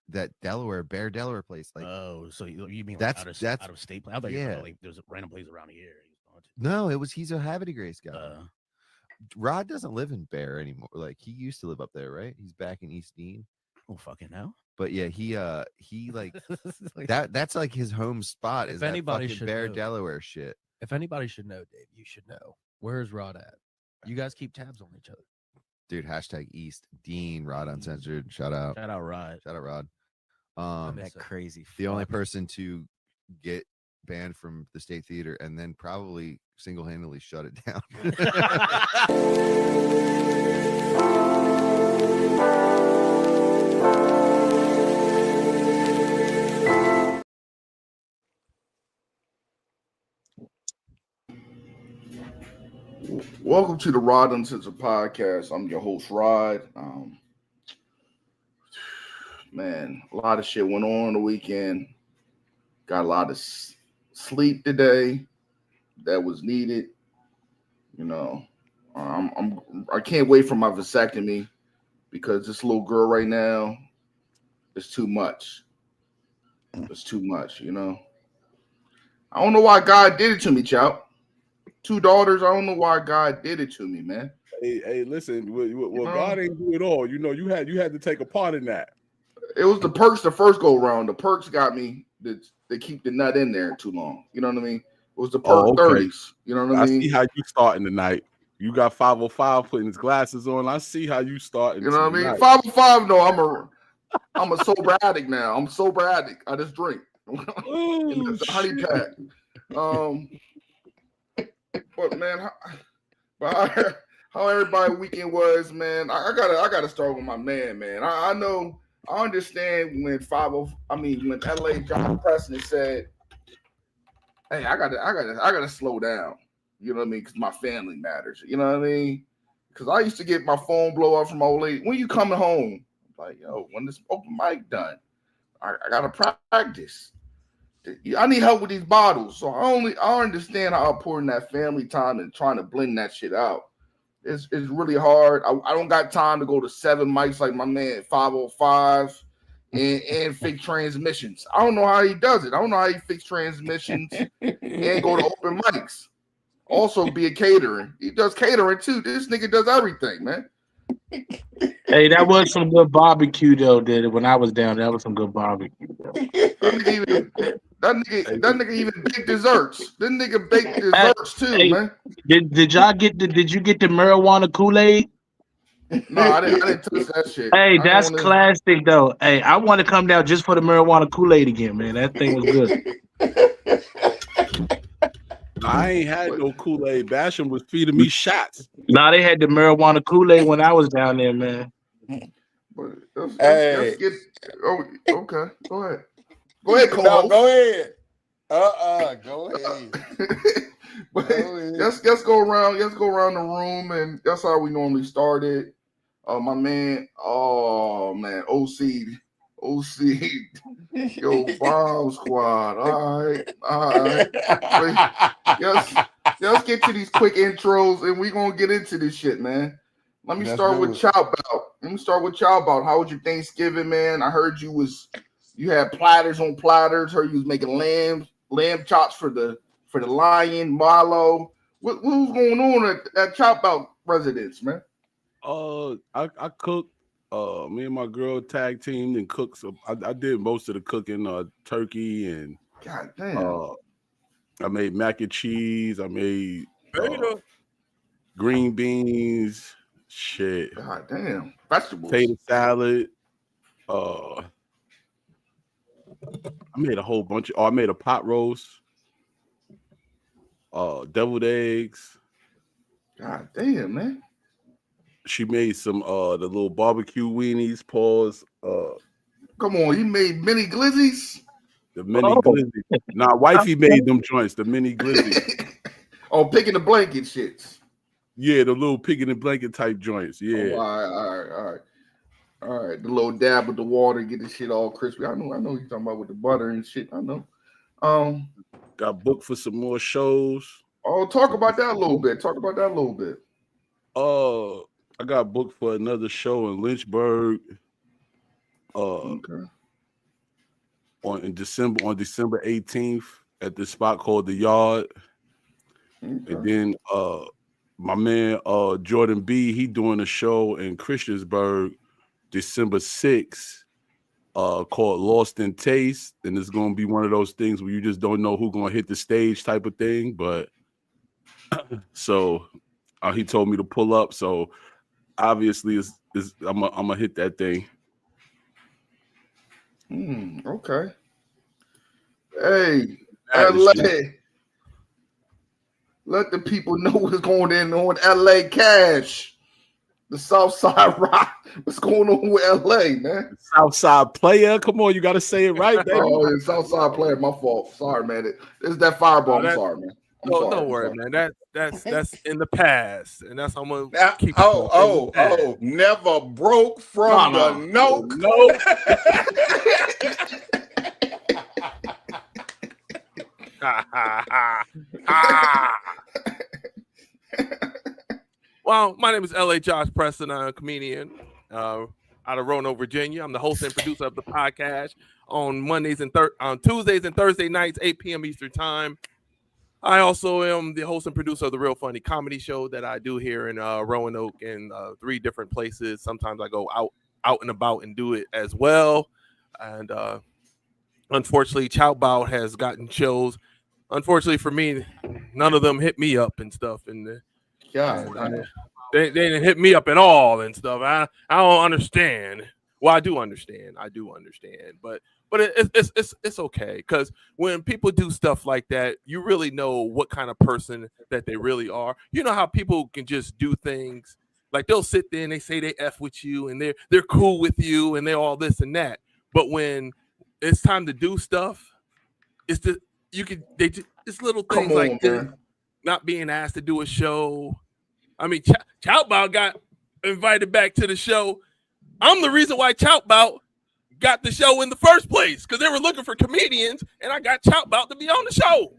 that Delaware place. Like, Oh, so you mean like that's out of state? I thought you were talking yeah. about like there's a random place around here he was going No, he's a Havre de Grace guy. to. Rod doesn't live in Bear anymore. Like he used to live up there, right? He's back in East Dean. Oh fucking hell! But yeah, he like Like, that's like his home spot. If Is that anybody fucking should Bear know. Delaware shit? If anybody should know, Dave, you should know. Where's Rod at? You guys keep tabs on each other. Dude, hashtag East Dean Rod Uncensored. Shout out Rod. Shout out Rod. That crazy. The only person to get banned from the State Theater and then probably single-handedly shut it down. Welcome to the Rod Uncensored podcast. I'm your host, Rod. Man, a lot of shit went on the weekend. Got a lot of sleep today that was needed. You know, I can't wait for my vasectomy because this little girl right now is too much. It's too much, you know. I don't know why God did it to me, Chow. 2 daughters. I don't know why God did it to me, man. Hey, listen. Well, God ain't do it all. You know, you had to take a part in that. It was the perks the first go around. The perks got me to keep the nut in there too long. You know what I mean? It was the perk 30s. You know what I mean? I see how you starting tonight. You got 505 putting his glasses on. I see how you starting. You know what I mean? 505. No, I'm a sober addict now. I'm a sober addict. I just drink. It's a honey pack. But man, how everybody weekend was, man. I gotta start with my man. I know. I understand when when LA John Preston said, "Hey, I gotta slow down." You know what I mean? Because my family matters. You know what I mean? Because I used to get my phone blow up from my old lady. When you coming home? Like, yo, when this open mic done, I gotta practice. I need help with these bottles. So I understand how important that family time and trying to blend that shit out. It's really hard. I don't got time to go to 7 mics like my man 505 and fix transmissions. I don't know how he does it. I don't know how he fix transmissions and go to open mics. Also be a catering. He does catering too. This nigga does everything, man. Hey, that was some good barbecue though. Did it when I was down? That was some good barbecue. That nigga even baked desserts. That nigga baked desserts too, man. Did y'all get Did you get the marijuana Kool-Aid? No, I didn't touch that shit. Hey, that's classic though. Hey, I want to come down just for the marijuana Kool-Aid again, man. That thing was good. I ain't had no Kool-Aid. Basham was feeding me shots. Nah, they had the marijuana Kool-Aid when I was down there, man. Let's get. Oh, okay. Go ahead. Go ahead, Cole. No, go ahead. Go ahead. Let's go around. Let's go around the room, and that's how we normally started. My man. Oh man, OC, yo, Bomb Squad. All right. Let's get to these quick intros, and we're gonna get into this shit, man. Let me start with Chow Bout. How was your Thanksgiving, man? I heard you had platters on platters. Heard you was making lamb chops for the lion, Marlo. What was going on at Chow Bout residence, man? I cooked. Me and my girl tag teamed and cooked. So I did most of the cooking. Turkey and God damn. I made mac and cheese. I made green beans. Shit. God damn. Vegetables. Potato salad. I made a whole bunch of. I made a pot roast. Deviled eggs. God damn, man. She made some the little barbecue weenies. Pause. Come on, you made mini glizzies? The mini glizzy. Nah, wifey made them joints. The mini glizzy. Picking the blanket shits. Yeah, the little pig in the blanket type joints. Yeah. Oh, all right. The little dab with the water, get the shit all crispy. I know what you're talking about with the butter and shit. I know. Got booked for some more shows. Oh, talk about that a little bit. I got booked for another show in Lynchburg. Okay. on December 18th at this spot called the Yard. Okay. And then my man Jordan B, he doing a show in Christiansburg December 6th called Lost in Taste. And it's gonna be one of those things where you just don't know who's gonna hit the stage type of thing. But so he told me to pull up. So obviously I'm gonna hit that thing. Okay. Hey, That is LA. just- Let the people know what's going on LA Cash. The South Side Rock. What's going on with LA, man? Southside Player. Come on, you gotta say it right, baby. Oh, it's Southside Player. My fault. Sorry, man. This is that fireball. I'm sorry, man. Don't worry, man. That's in the past, and that's how I'm gonna keep. Never broke from the note. Well, my name is L.A. Josh Preston. I'm a comedian out of Roanoke, Virginia. I'm the host and producer of the podcast on on Tuesdays and Thursday nights, 8 p.m. Eastern Time. I also am the host and producer of the Real Funny Comedy Show that I do here in Roanoke in 3 different places. Sometimes I go out and about and do it as well. And unfortunately, Chow Bout has gotten shows. Unfortunately for me, none of them hit me up and stuff. And they didn't hit me up at all and stuff. I don't understand. Well, I do understand, but it's okay, because when people do stuff like that, you really know what kind of person that they really are. You know how people can just do things like they'll sit there and they say they F with you and they're cool with you and they're all this and that, but when it's time to do stuff, it's little things like this, not being asked to do a show. I mean, Chow Bout got invited back to the show. I'm the reason why Chow Bout got the show in the first place, because they were looking for comedians, and I got Chow Bout to be on the show.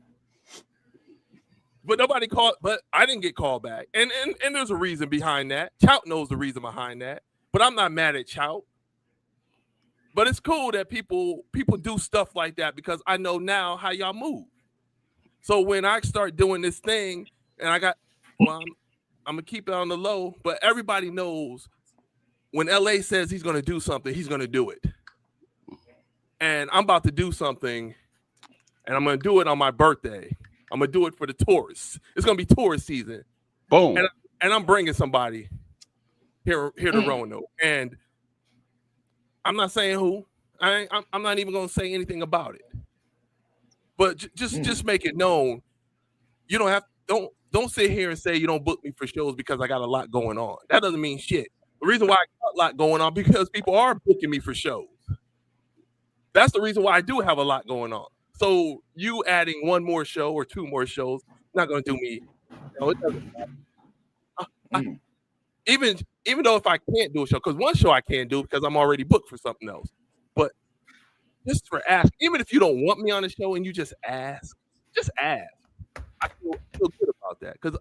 But nobody called. But I didn't get called back, and there's a reason behind that. Chow knows the reason behind that, but I'm not mad at Chow. But it's cool that people do stuff like that, because I know now how y'all move. So when I start doing this thing, and I'm gonna keep it on the low, but everybody knows when LA says he's gonna do something, he's gonna do it. And I'm about to do something, and I'm gonna do it on my birthday. I'm gonna do it for the tourists. It's gonna be tourist season. Boom. And I'm bringing somebody here to Roanoke, and I'm not saying who. I'm not even gonna say anything about it. But just make it known. You don't sit here and say you don't book me for shows because I got a lot going on. That doesn't mean shit. The reason why I got a lot going on, because people are booking me for shows. That's the reason why I do have a lot going on. So you adding 1 more show or 2 more shows not going to do me. It doesn't matter. Even though if I can't do a show, because 1 show I can't do because I'm already booked for something else. But just for ask, even if you don't want me on the show and you just ask. I feel good about that, because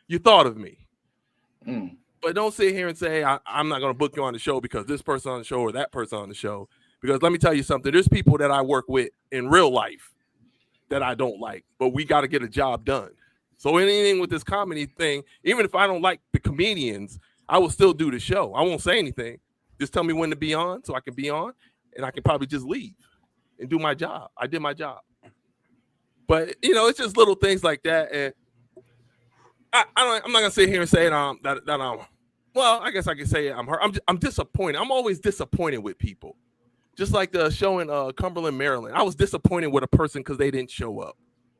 you thought of me. But don't sit here and say I'm not going to book you on the show because this person on the show or that person on the show. Because let me tell you something, there's people that I work with in real life that I don't like, but we got to get a job done. So anything with this comedy thing, even if I don't like the comedians, I will still do the show. I won't say anything. Just tell me when to be on so I can be on, and I can probably just leave and do my job. I did my job. But, it's just little things like that. And I'm not going to sit here and say that I'm, well, I guess I can say I'm hurt. I'm disappointed. I'm always disappointed with people. Just like the show in Cumberland, Maryland. I was disappointed with a person because they didn't show up.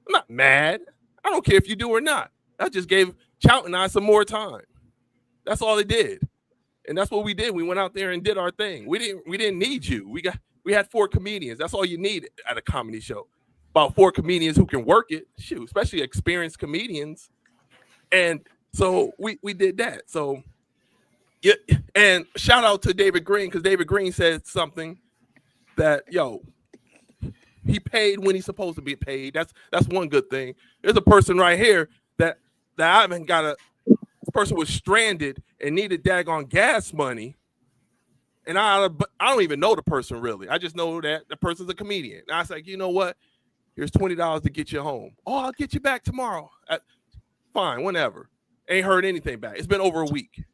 I'm not mad. I don't care if you do or not. I just gave Chow and I some more time. That's all they did. And that's what we did. We went out there and did our thing. We didn't need you. We had 4 comedians. That's all you need at a comedy show. About 4 comedians who can work it. Shoot, especially experienced comedians. And so we did that. So yeah, and shout out to David Green, because David Green said something that, he paid when he's supposed to be paid. That's one good thing. There's a person right here that I haven't got this person was stranded and needed daggone gas money. and I don't even know the person really. I just know that the person's a comedian. And I was like, you know what? Here's $20 to get you home. Oh, I'll get you back tomorrow. Fine, whenever. Ain't heard anything back. It's been over a week.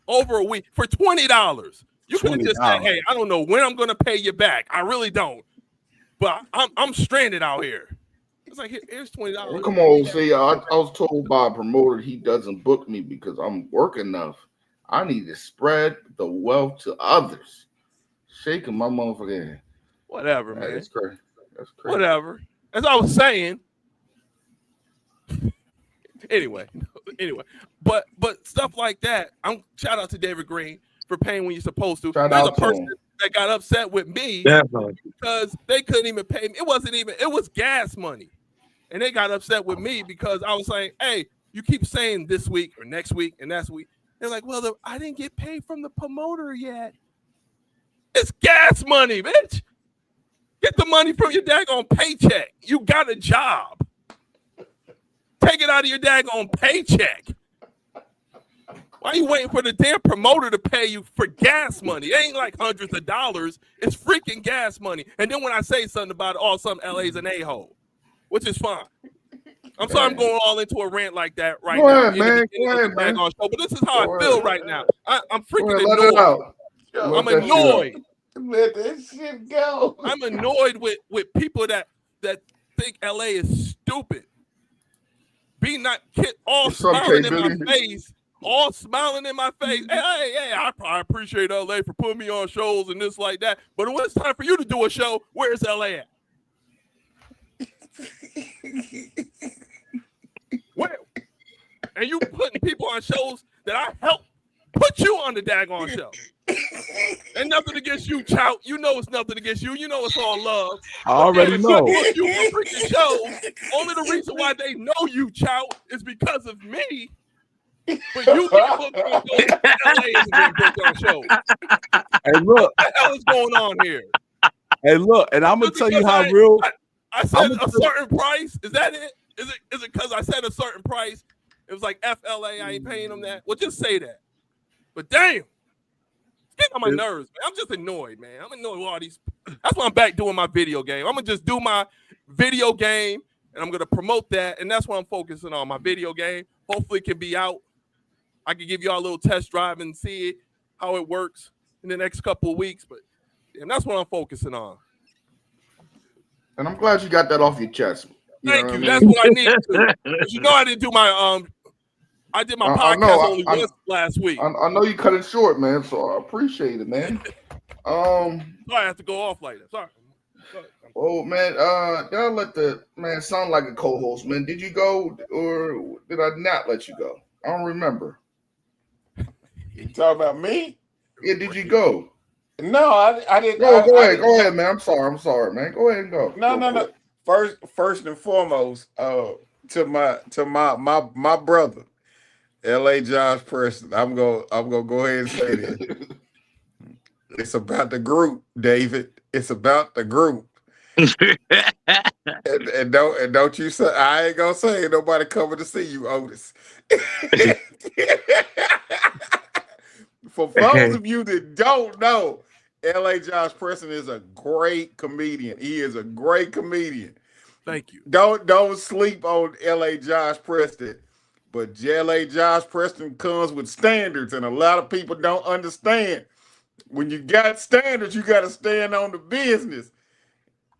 Over a week for $20. You could have just said, hey, I don't know when I'm going to pay you back. I really don't. But I'm stranded out here. It's like, here's $20. Well, come on, see, I was told by a promoter he doesn't book me because I'm working enough. I need to spread the wealth to others. Shaking my motherfucking head. Whatever, man. That's crazy. That's crazy. Whatever. As I was saying. Anyway, but stuff like that. Shout out to David Green for paying when you're supposed to. There's a person that got upset with me because they couldn't even pay me. It was gas money. And they got upset with me because I was saying, hey, you keep saying this week or next week and next week. They're like, well, I didn't get paid from the promoter yet. It's gas money, bitch. Get the money from your daggone paycheck. You got a job. Take it out of your daggone paycheck. Why are you waiting for the damn promoter to pay you for gas money? It ain't like hundreds of dollars. It's freaking gas money. And then when I say something about it, all of a sudden LA's an a-hole, which is fine. I'm sorry I'm going all into a rant like that right now. Go ahead, man. Show, but this is how I feel right now. I'm freaking let it out. I'm annoyed. Let that shit go. I'm annoyed with people that think LA is stupid. All smiling in my face. All smiling in my face. Hey, I appreciate LA for putting me on shows and this like that. But when it's time for you to do a show, where's LA at? Where? And you putting people on shows that I helped put you on the daggone show. And nothing against you, Chout. You know it's nothing against you. You know it's all love. I already know. You for freaking shows. Only the reason why they know you, Chout, is because of me. But you get booked on shows. LA isn't getting booked on shows. Hey, look. What the hell is going on here? Hey, look, and I'm gonna tell you how real. I said a certain price. Is that it? Is it because I said a certain price? It was like FLA. I ain't paying them that. Well, just say that. But damn. Getting on my nerves, man. I'm just annoyed, man. I'm annoyed with all these. That's why I'm back doing my video game. I'm gonna just do my video game, and I'm gonna promote that, and that's what I'm focusing on. My video game. Hopefully, it can be out. I can give y'all a little test drive and see how it works in the next couple of weeks. But and that's what I'm focusing on. And I'm glad you got that off your chest. Thank you. That's what I need to. You know, I didn't do my I did my podcast only once last week. I know you cut it short, man. So I appreciate it, man. Sorry, I have to go off like that. Sorry. Oh man, y'all let the man sound like a co-host, man. Did you go or did I not let you go? I don't remember. You talking about me? Yeah, did you go? No, I didn't. Go ahead, man. I'm sorry, man. Go ahead and go. No. First and foremost, to my brother, L.A. Josh Preston. I'm gonna go ahead and say this. It's about the group, David. It's about the group. and don't you say I ain't gonna say nobody coming to see you, Otis. For those of you that don't know, L.A. Josh Preston is a great comedian. He is a great comedian. Thank you. Don't sleep on L.A. Josh Preston. But L.A. Josh Preston comes with standards, and a lot of people don't understand. When you got standards, you got to stand on the business.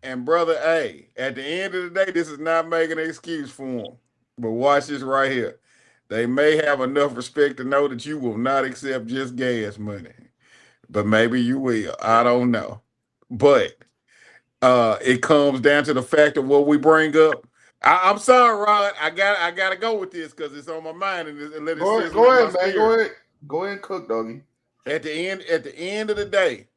And brother, hey, at the end of the day, this is not making an excuse for him. But watch this right here. They may have enough respect to know that you will not accept just gas money. But maybe you will. I don't know. But it comes down to the fact of what we bring up. I'm sorry, Rod. I gotta go with this because it's on my mind and let it go ahead, man. Go ahead and cook, doggy. At the end of the day,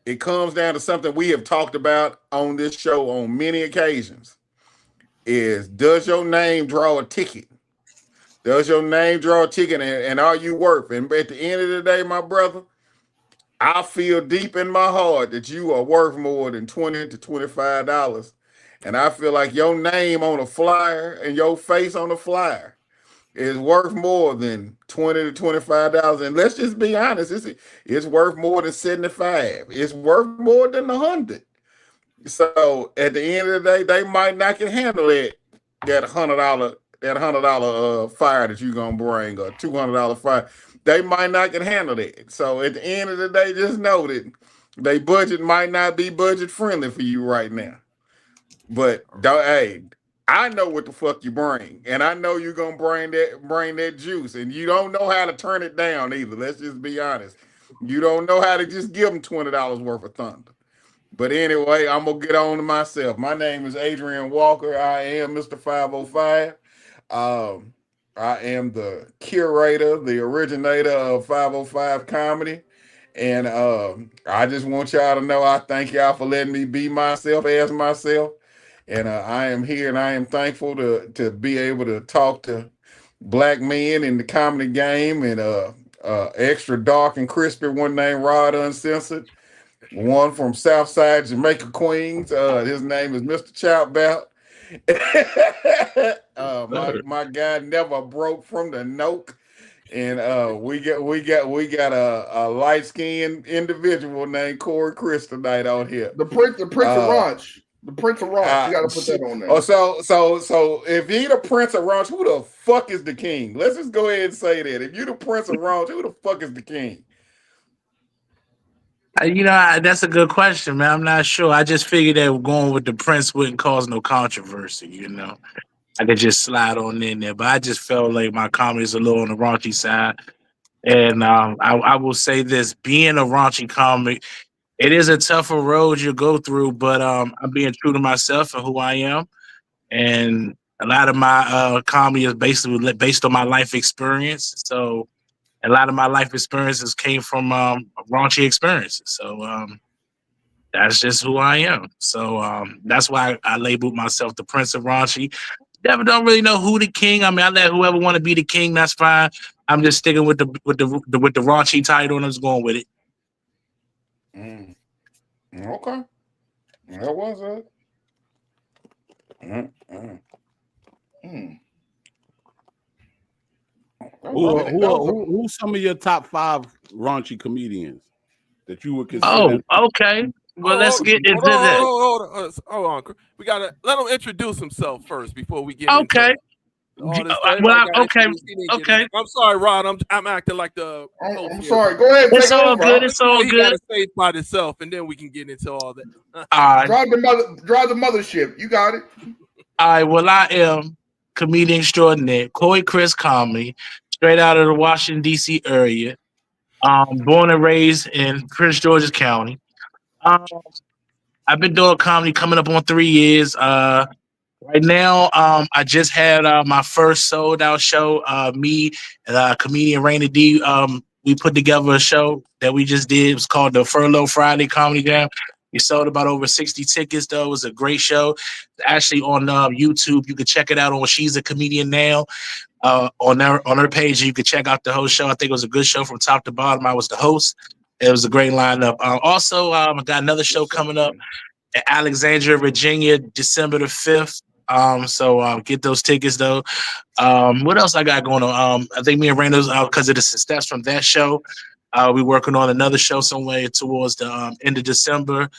it comes down to something we have talked about on this show on many occasions. Is does your name draw a ticket? Does your name draw a ticket and are you worth? And at the end of the day, my brother, I feel deep in my heart that you are worth more than $20 to $25. And I feel like your name on a flyer and your face on a flyer is worth more than $20 to $25. And let's just be honest, it's worth more than 75. It's worth more than 100. So at the end of the day, they might not can handle it. That $100 fire that you're gonna bring, or $200 fire. They might not can handle it. So at the end of the day, just know that they budget might not be budget friendly for you right now. But hey, I know what the fuck you bring, and I know you're gonna bring that juice, and you don't know how to turn it down either. Let's just be honest. You don't know how to just give them $20 worth of thunder. But anyway, I'm gonna get on to myself. My name is Adrian Walker. I am Mr. 505. I am the curator, the originator of 505 comedy. And I just want y'all to know I thank y'all for letting me be myself as myself. And I am here, and I am thankful to be able to talk to black men in the comedy game, and extra dark and crispy one named Rod Uncensored. One from Southside Jamaica, Queens. His name is Mr. Chowbout. My guy never broke from the noke. And we got a light-skinned individual named Corey Chris tonight out here. The Prince of Ranch. The Prince of Ranch. You gotta put that on there. Oh, so if he the Prince of Ranch, who the fuck is the king? Let's just go ahead and say that. If you the Prince of Ranch, who the fuck is the king? That's a good question, man. I'm not sure. I just figured that going with the Prince wouldn't cause no controversy. I could just slide on in there, but I just felt like my comedy is a little on the raunchy side. And I will say this: being a raunchy comic, it is a tougher road you go through, but I'm being true to myself and who I am. And a lot of my comedy is basically based on my life experience. So a lot of my life experiences came from raunchy experiences. So that's just who I am. So that's why I labeled myself the Prince of Raunchy. Never don't really know who the king. I mean, I let whoever want to be the king. That's fine. I'm just sticking with the raunchy title, and I'm just going with it. Okay, that was it. Who's some of your top 5 raunchy comedians that you would consider? Oh, okay. Well, let's get into that. Hold on. We gotta let him introduce himself first before we get into all this. Okay. I'm sorry, Rod. I'm acting like the. I'm sorry. Go ahead. It's all good. It's all good. He gotta say it by himself, and then we can get into all that. Drive the mothership. You got it. All right. Well, I am comedian extraordinaire, Corey Chris Comedy, straight out of the Washington, D.C. area. Born and raised in Prince George's County. I've been doing comedy coming up on 3 years. Right now, I just had my first sold out show. Me and comedian Raina D. We put together a show that we just did. It was called the Furlough Friday Comedy Jam. We sold about over 60 tickets, though. It was a great show. It's actually on YouTube. You can check it out on She's a Comedian Now. On her page, you can check out the whole show. I think it was a good show from top to bottom. I was the host. It was a great lineup. Also, I got another show coming up in Alexandria, Virginia, December the 5th. So get those tickets, though. What else I got going on? I think me and Randall's, because of the success from that show, we're working on another show somewhere towards the end of December.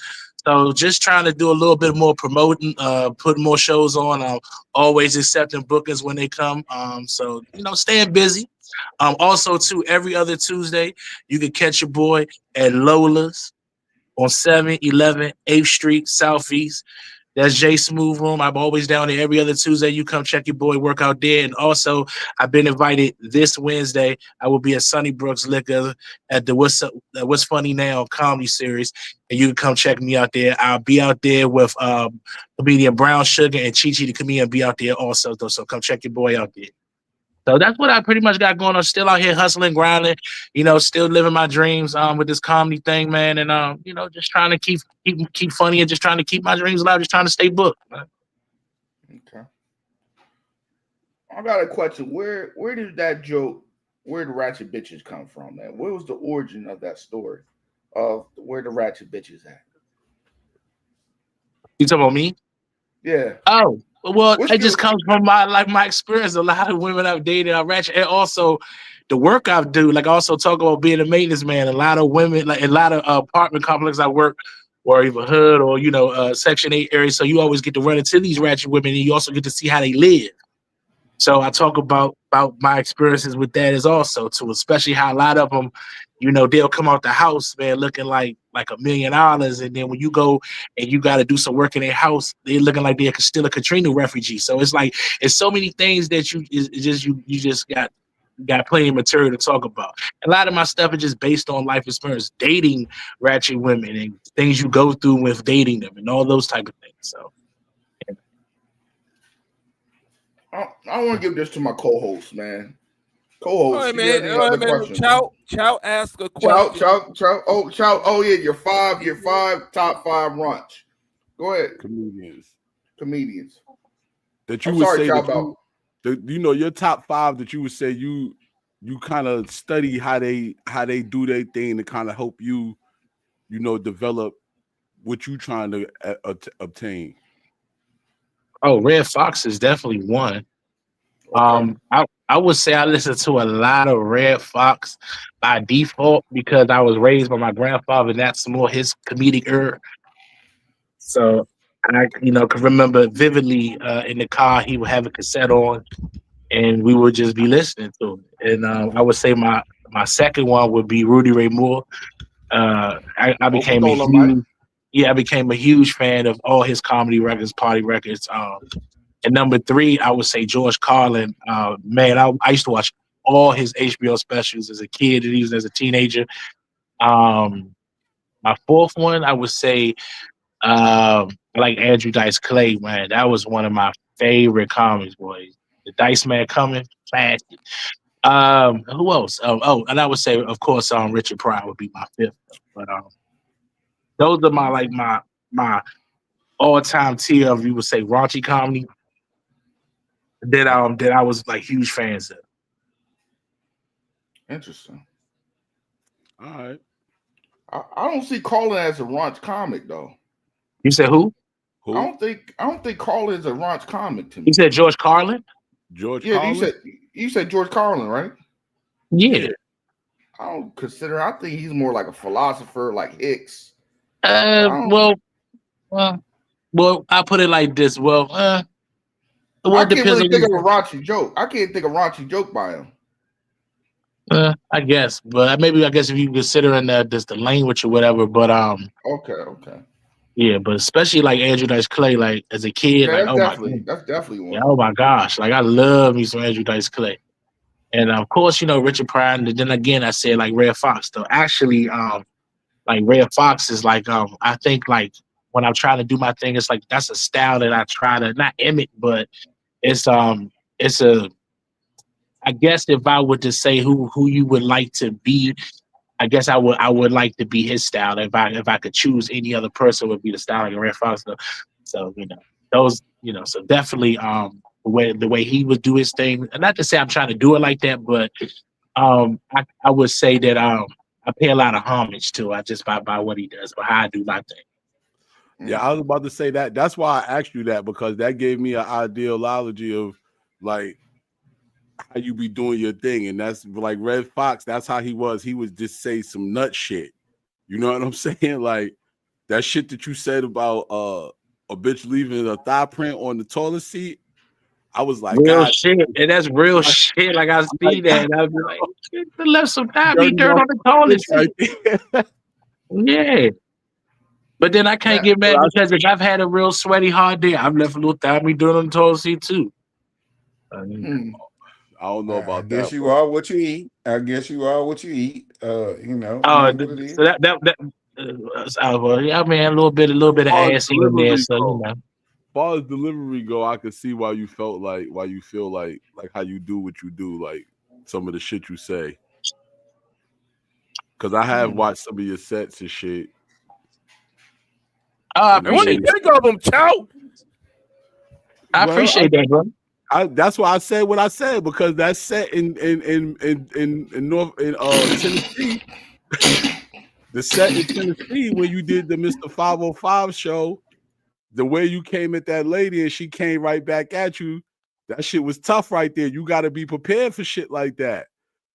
So just trying to do a little bit more promoting, putting more shows on, always accepting bookings when they come. So, staying busy. Also, too, every other Tuesday, you can catch your boy at Lola's on 711 8th Street, Southeast. That's J Smooth Room. I'm always down there every other Tuesday. You come check your boy work out there. And also, I've been invited this Wednesday. I will be at Sunnybrook's Liquor at the What's Funny Now comedy series. And you can come check me out there. I'll be out there with comedian Brown Sugar and Chi Chi the comedian be out there also, though. So come check your boy out there. So that's what I pretty much got going on. Still out here hustling, grinding, still living my dreams with this comedy thing, man. And just trying to keep funny and just trying to keep my dreams alive, just trying to stay booked, man. Okay. I got a question. Where did that joke, where the ratchet bitches come from, man? What was the origin of that story of where the ratchet bitches at? You talking about me? Yeah. Oh, Well, What's it just your comes from my experience. A lot of women I've dated are ratchet, and also the work I do. Like I also talk about being a maintenance man. A lot of women, like a lot of apartment complexes I work, or either hood or Section 8 area. So you always get to run into these ratchet women, and you also get to see how they live. So I talk about my experiences with that as also too, especially how a lot of them, they'll come out the house, man, looking like $1 million, and then when you go and you got to do some work in their house, they're looking like they're still a Katrina refugee. So it's like it's so many things that you just got plenty of material to talk about. A lot of my stuff is just based on life experience, dating ratchet women and things you go through with dating them and all those type of things. So. I want to give this to my co-host, man. All Co-host, right, you got man. any All other right, man. questions? Man? Chow asked a Chow. question. Oh yeah, your top five brunch. Go ahead. Comedians. That you I'm would sorry, say Chow, that your top 5 that you would say you kind of study how they do their thing to kind of help you, develop what you trying to obtain. Oh, Red Fox is definitely one. Okay. I would say I listen to a lot of Red Fox by default because I was raised by my grandfather, and that's more his comedic era. So I, can remember vividly in the car he would have a cassette on, and we would just be listening to it. And I would say my second one would be Rudy Ray Moore. I became a huge, I became a huge fan of all his comedy records, party records. And number 3, I would say George Carlin. Man, I used to watch all his HBO specials as a kid and even as a teenager. My fourth one, I would say, I like Andrew Dice Clay. Man, that was one of my favorite comics, boys. The Dice Man coming, classic. Who else? And I would say, of course, Richard Pryor would be my fifth. But those are my all-time tier of, you would say, raunchy comedy that I was like huge fans of. Interesting. All right. I don't see Carlin as a raunch comic though. You said who? I don't think Carlin is a raunch comic to me. You said George Carlin? Carlin? You said George Carlin, right? Yeah. I don't consider. I think he's more like a philosopher, like Hicks. Well, I put it like this. I can't really think of a raunchy joke. I can't think of a raunchy joke by him. I guess, but maybe if you consider in that just the language or whatever. But okay. Yeah, but especially like Andrew Dice Clay, like as a kid, Yeah, like that's definitely one. Yeah, oh my gosh, like I love me some Andrew Dice Clay, and of course Richard Pryor. And then again, I said like Red Fox. Though actually, like Red Fox is like I think like when I'm trying to do my thing, it's like that's a style that I try to not emulate, but it's a. I guess if I were to say who you would like to be, I guess I would like to be his style. If I could choose any other person, would be the style of Red Fox. So those so definitely the way he would do his thing. And not to say I'm trying to do it like that, but I would say that I pay a lot of homage to just by what he does, by how I do my thing. Yeah, I was about to say that. That's why I asked you that, because that gave me an ideology of like how you be doing your thing. And that's like Red Fox, that's how he was. He would just say some nut shit. You know what I'm saying? Like that shit that you said about a bitch leaving a thigh print on the toilet seat. I was like, real God, shit. And that's real shit. Like I see that. And I'd be like, the left some thigh meat dirt on the toilet seat. Yeah. But then I can't get mad because if I've had a real sweaty hard day, I've left a little thigh meat dirt on the toilet seat too. I don't know about that. I guess you are what you eat. I guess you are what you eat. So that I mean a little bit of ass in there. So as far as delivery go, I can see why you feel like how you do what you do, like some of the shit you say. Because I have watched some of your sets and shit. I appreciate it. Think of them, Chow. I appreciate that, bro. That's why I said what I said, because that's set in Tennessee. The set in Tennessee when you did the Mr. 505 show, the way you came at that lady and she came right back at you, that shit was tough right there. You got to be prepared for shit like that.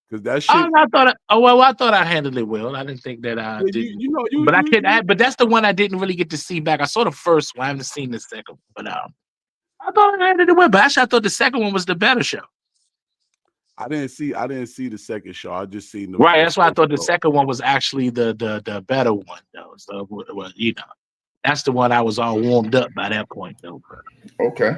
Because that shit. I thought I handled it well. I didn't think that I didn't. But I could. But that's the one I didn't really get to see back. I saw the first one. I haven't seen the second one. But I thought I handled it well. But actually, I thought the second one was the better show. I didn't see the second show. I just seen the right. That's why I thought the second one was actually the better one, though. So, well, you know, that's the one I was all warmed up by that point, though. Okay.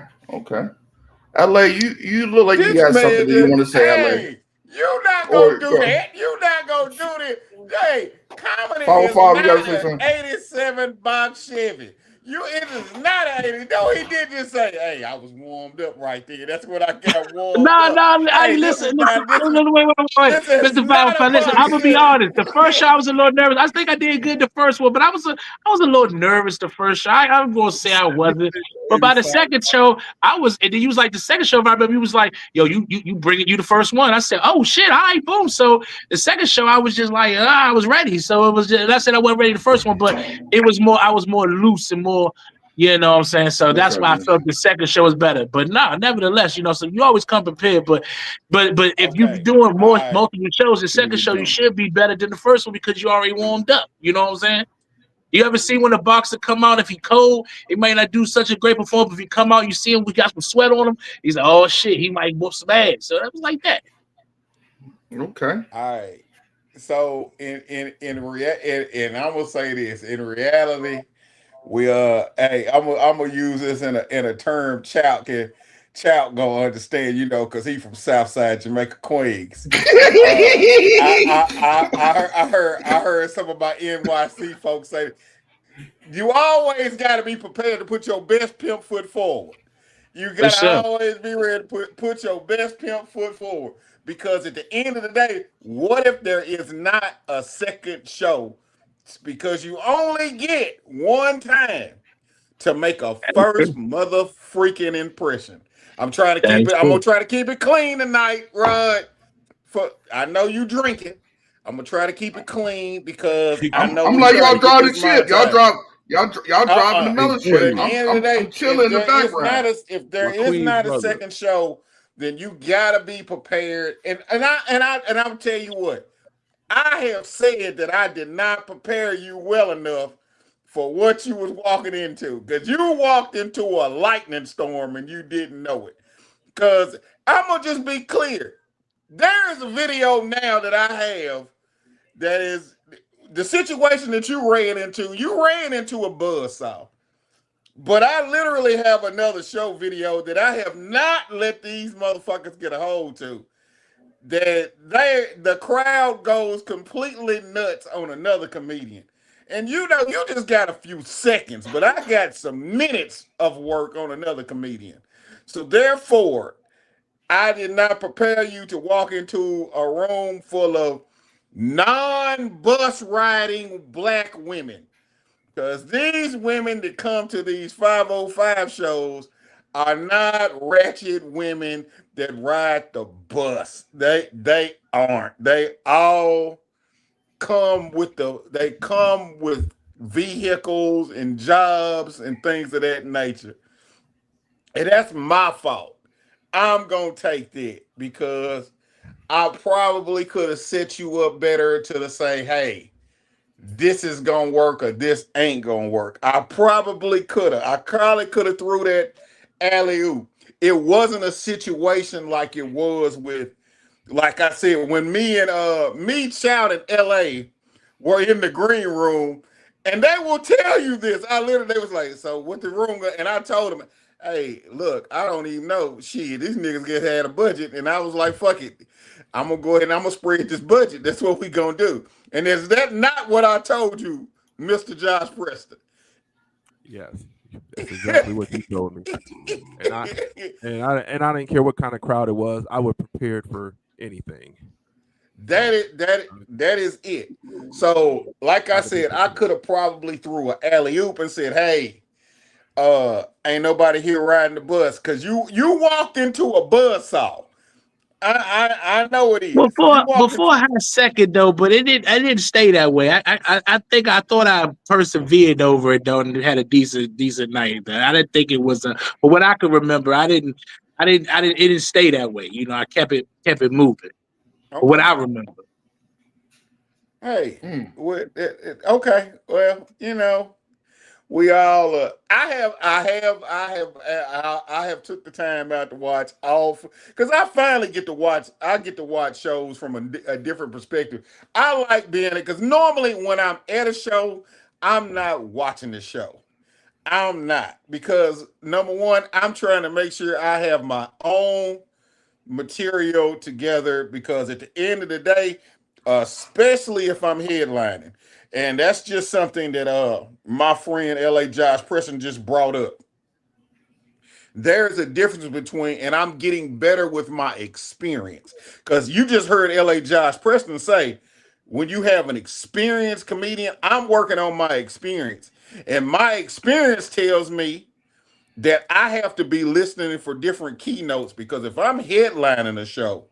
LA, you look like you got something that you want to say, LA. You not gonna do that. You not gonna do this. Hey, comedy is not an 87 box Chevy. It is not an 80. No, he did just say, "Hey, I was warmed up right there." That's what I got warmed up. No. Hey, listen. Wait. Mr. Valentine, listen. I'm gonna be honest. The first show I was a little nervous. I think I did good the first one, but I was a little nervous the first show. I'm gonna say I wasn't. But by the second show, I was. And then you was like the second show. If I remember, you was like, "Yo, you bring it. You the first one." I said, "Oh shit, all right, boom." So the second show, I was just like, I was ready. So it was. I said I wasn't ready the first one, but it was more. I was more loose and more. You know what I'm saying? So that's why I felt the second show was better. But nevertheless, you know, so you always come prepared. But if you're doing multiple shows, the second show you should be better than the first one because you already warmed up. You know what I'm saying? You ever see when a boxer come out, if he cold, he might not do such a great performance. If he come out, you see him, we got some sweat on him. He's like, oh shit, he might whoop some ass. So that was like that. Okay. All right. So in reality, and I'm gonna say this, in reality, we hey, I'm gonna use this in a term Chow gonna understand, you know, because he from Southside Jamaica, Queens. I heard some of my NYC folks say, you always got to be prepared to put your best pimp foot forward. You got to always be ready to put your best pimp foot forward, because at the end of the day, what if there is not a second show? It's because you only get one time to make a first mother freaking impression. I'm trying to keep it. I'm gonna try to keep it clean tonight, Rod. I know you drinking. I'm gonna try to keep it clean because I know. I'm like y'all driving the ship. Y'all driving the melon ship. I'm chilling in the background. If there is not a second show, then you gotta be prepared. And I'll tell you what. I have said that I did not prepare you well enough for what you was walking into, because you walked into a lightning storm and you didn't know it. Because I'm gonna just be clear, there is a video now that I have that is the situation that you ran into. You ran into a buzzsaw, but I literally have another show video that I have not let these motherfuckers get a hold to. That the crowd goes completely nuts on another comedian. And you know, you just got a few seconds, but I got some minutes of work on another comedian. So therefore, I did not prepare you to walk into a room full of non-bus riding black women. Because these women that come to these 505 shows are not ratchet women that ride the bus. They aren't. They all come with vehicles and jobs and things of that nature. And that's my fault. I'm gonna take that because I probably could have set you up better to say, hey, this is gonna work or this ain't gonna work. I probably could have. I probably could have threw that alley-oop. It wasn't a situation like it was with, like I said, when me and Chow in LA were in the green room, and they will tell you this. They was like, so what the room? And I told them, hey, look, I don't even know. Shit, these niggas had a budget. And I was like, fuck it. I'm gonna go ahead and I'm gonna spread this budget. That's what we gonna do. And is that not what I told you, Mr. Josh Preston? Yes. That's exactly what you told me. And I didn't care what kind of crowd it was. I was prepared for anything. That is it. So, like I said, I could have probably threw an alley-oop and said, hey, ain't nobody here riding the bus, because you walked into a buzzsaw. I know it is. Before I had a second though, but it didn't stay that way. I think I thought I persevered over it though, and had a decent night. I didn't think it was but what I can remember, it didn't stay that way. You know, I kept it moving. Okay. What I remember. Hey, okay. Well, you know, we all. I have took the time out to watch all because I finally get to watch. I get to watch shows from a different perspective. I like being it because normally when I'm at a show, I'm not watching the show. I'm not because number one, I'm trying to make sure I have my own material together because at the end of the day, especially if I'm headlining, and that's just something that my friend LA Josh Preston just brought up. There's a difference between, and I'm getting better with my experience because you just heard LA Josh Preston say, when you have an experienced comedian, I'm working on my experience, and my experience tells me that I have to be listening for different keynotes because if I'm headlining a show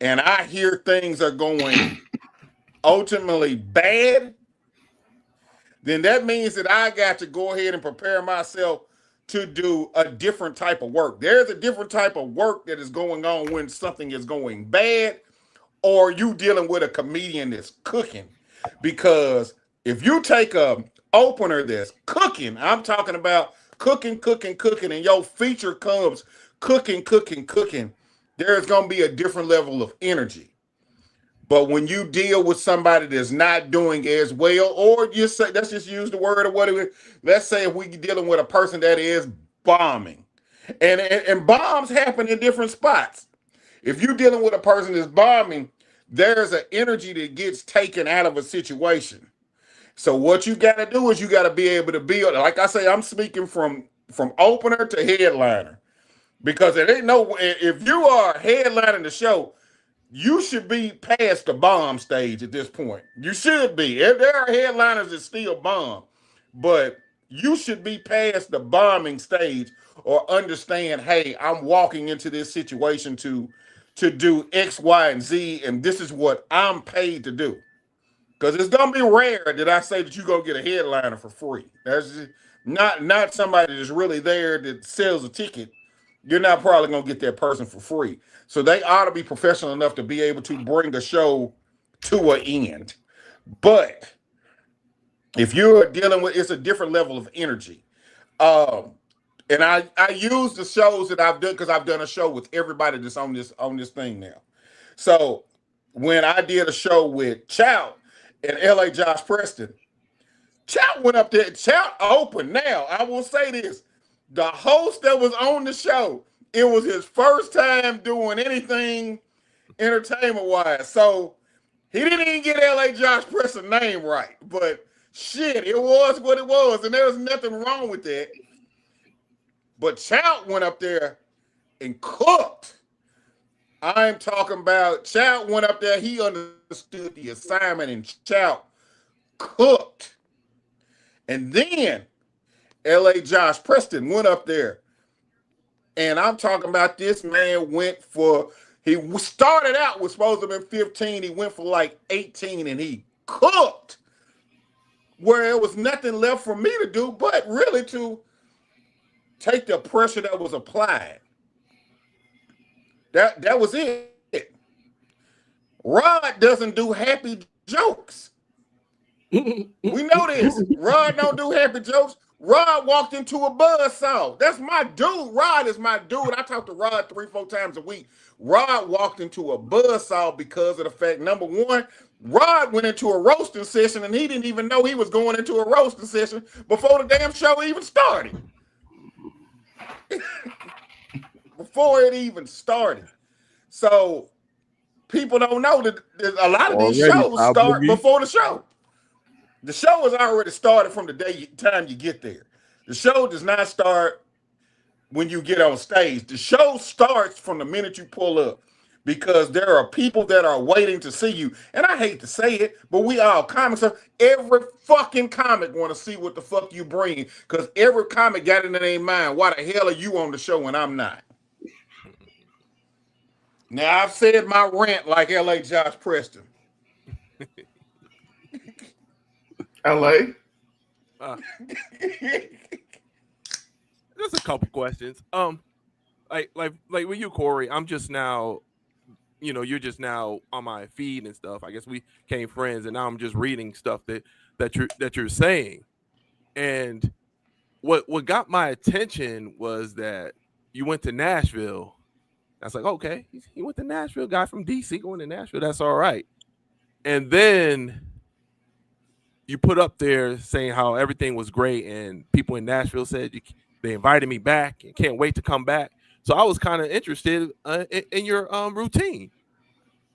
and I hear things are going ultimately bad, then that means that I got to go ahead and prepare myself to do a different type of work. There's a different type of work that is going on when something is going bad or you dealing with a comedian that's cooking. Because if you take a opener that's cooking, I'm talking about cooking, and your feature comes cooking, there's going to be a different level of energy. But when you deal with somebody that's not doing as well, or just say, let's just use the word or whatever, let's say if we're dealing with a person that is bombing, and bombs happen in different spots. If you're dealing with a person that's bombing, there's an energy that gets taken out of a situation. So what you got to do is you got to be able to build. Like I say, I'm speaking from opener to headliner, because it ain't no. If you are headlining the show, you should be past the bomb stage at this point. You should be. If there are headliners that still bomb, but you should be past the bombing stage or understand, hey, I'm walking into this situation to do X, Y, and Z, and this is what I'm paid to do. Because it's gonna be rare that I say that you're gonna get a headliner for free. That's just not somebody that's really there that sells a ticket. You're not probably gonna get that person for free. So they ought to be professional enough to be able to bring a show to an end. But if you're dealing with, it's a different level of energy. And I use the shows that I've done because I've done a show with everybody that's on this thing now. So when I did a show with Chow and LA Josh Preston, Chow went up there. Chow opened. Now I will say this: the host that was on the show, it was his first time doing anything entertainment-wise. So he didn't even get LA Josh Preston's name right. But shit, it was what it was. And there was nothing wrong with that. But Chow went up there and cooked. I'm talking about Chow went up there. He understood the assignment and Chow cooked. And then LA Josh Preston went up there. And I'm talking about this man went for, he started out with supposed to have been 15. He went for like 18 and he cooked. Where there was nothing left for me to do but really to take the pressure that was applied. That was it. Rod doesn't do happy jokes. We know this. Rod don't do happy jokes. Rod walked into a buzzsaw. That's my dude. Rod is my dude. I talk to Rod 3-4 times a week. Rod walked into a buzzsaw because of the fact, number one, Rod went into a roasting session and he didn't even know he was going into a roasting session before the damn show even started. Before it even started. So people don't know that a lot of these shows start before the show. The show is already started from the time you get there. The show does not start when you get on stage. The show starts from the minute you pull up because there are people that are waiting to see you. And I hate to say it, but we all comics. Every fucking comic want to see what the fuck you bring because every comic got it in their mind. Why the hell are you on the show and I'm not? Now I've said my rant like LA Josh Preston. LA. Just a couple questions. Like with you, Corey, I'm just now, you're just now on my feed and stuff. I guess we became friends, and now I'm just reading stuff that you're saying. And what got my attention was that you went to Nashville. I was like, okay, he went to Nashville. Guy from DC going to Nashville. That's all right. And then you put up there saying how everything was great, and people in Nashville said they invited me back and can't wait to come back. So I was kind of interested in your routine.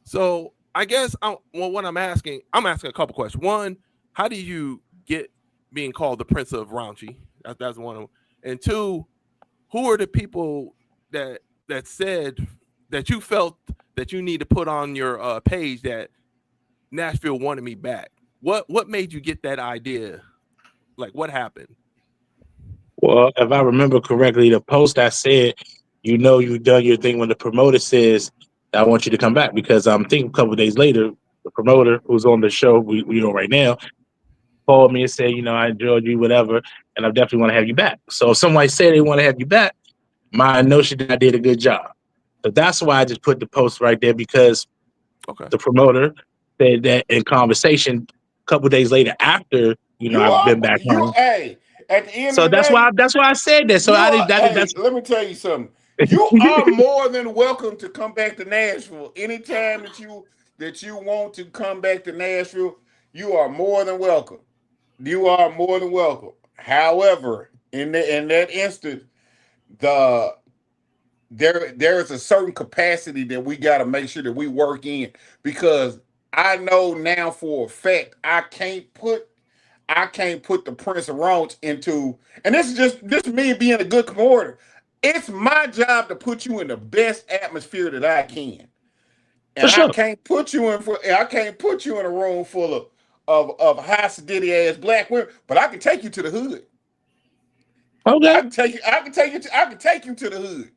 So I guess what I'm asking a couple questions. One, how do you get being called the Prince of Raunchy? That's one of them. And two, who are the people that said that you felt that you need to put on your page that Nashville wanted me back? What made you get that idea? Like, what happened? Well, if I remember correctly, the post I said, you've done your thing when the promoter says, I want you to come back, because I'm thinking a couple of days later, the promoter who's on the show we right now called me and said, I enjoyed you, whatever, and I definitely want to have you back. So if somebody said they want to have you back, my notion that I did a good job. So that's why I just put the post right there, because the promoter said that in conversation a couple of days later after, I've been back home. Hey, at the end So of the that's day, why I said that. So let me tell you something. You are more than welcome to come back to Nashville. Anytime that you want to come back to Nashville, you are more than welcome. You are more than welcome. However, in that instant, there is a certain capacity that we got to make sure that we work in, because I know now for a fact I can't put the Prince of Roach into, and this is me being a good promoter. It's my job to put you in the best atmosphere that I can, and I can't put you in a room full of high sedity ass black women, but I can take you to the hood. Okay, I can take you to the hood.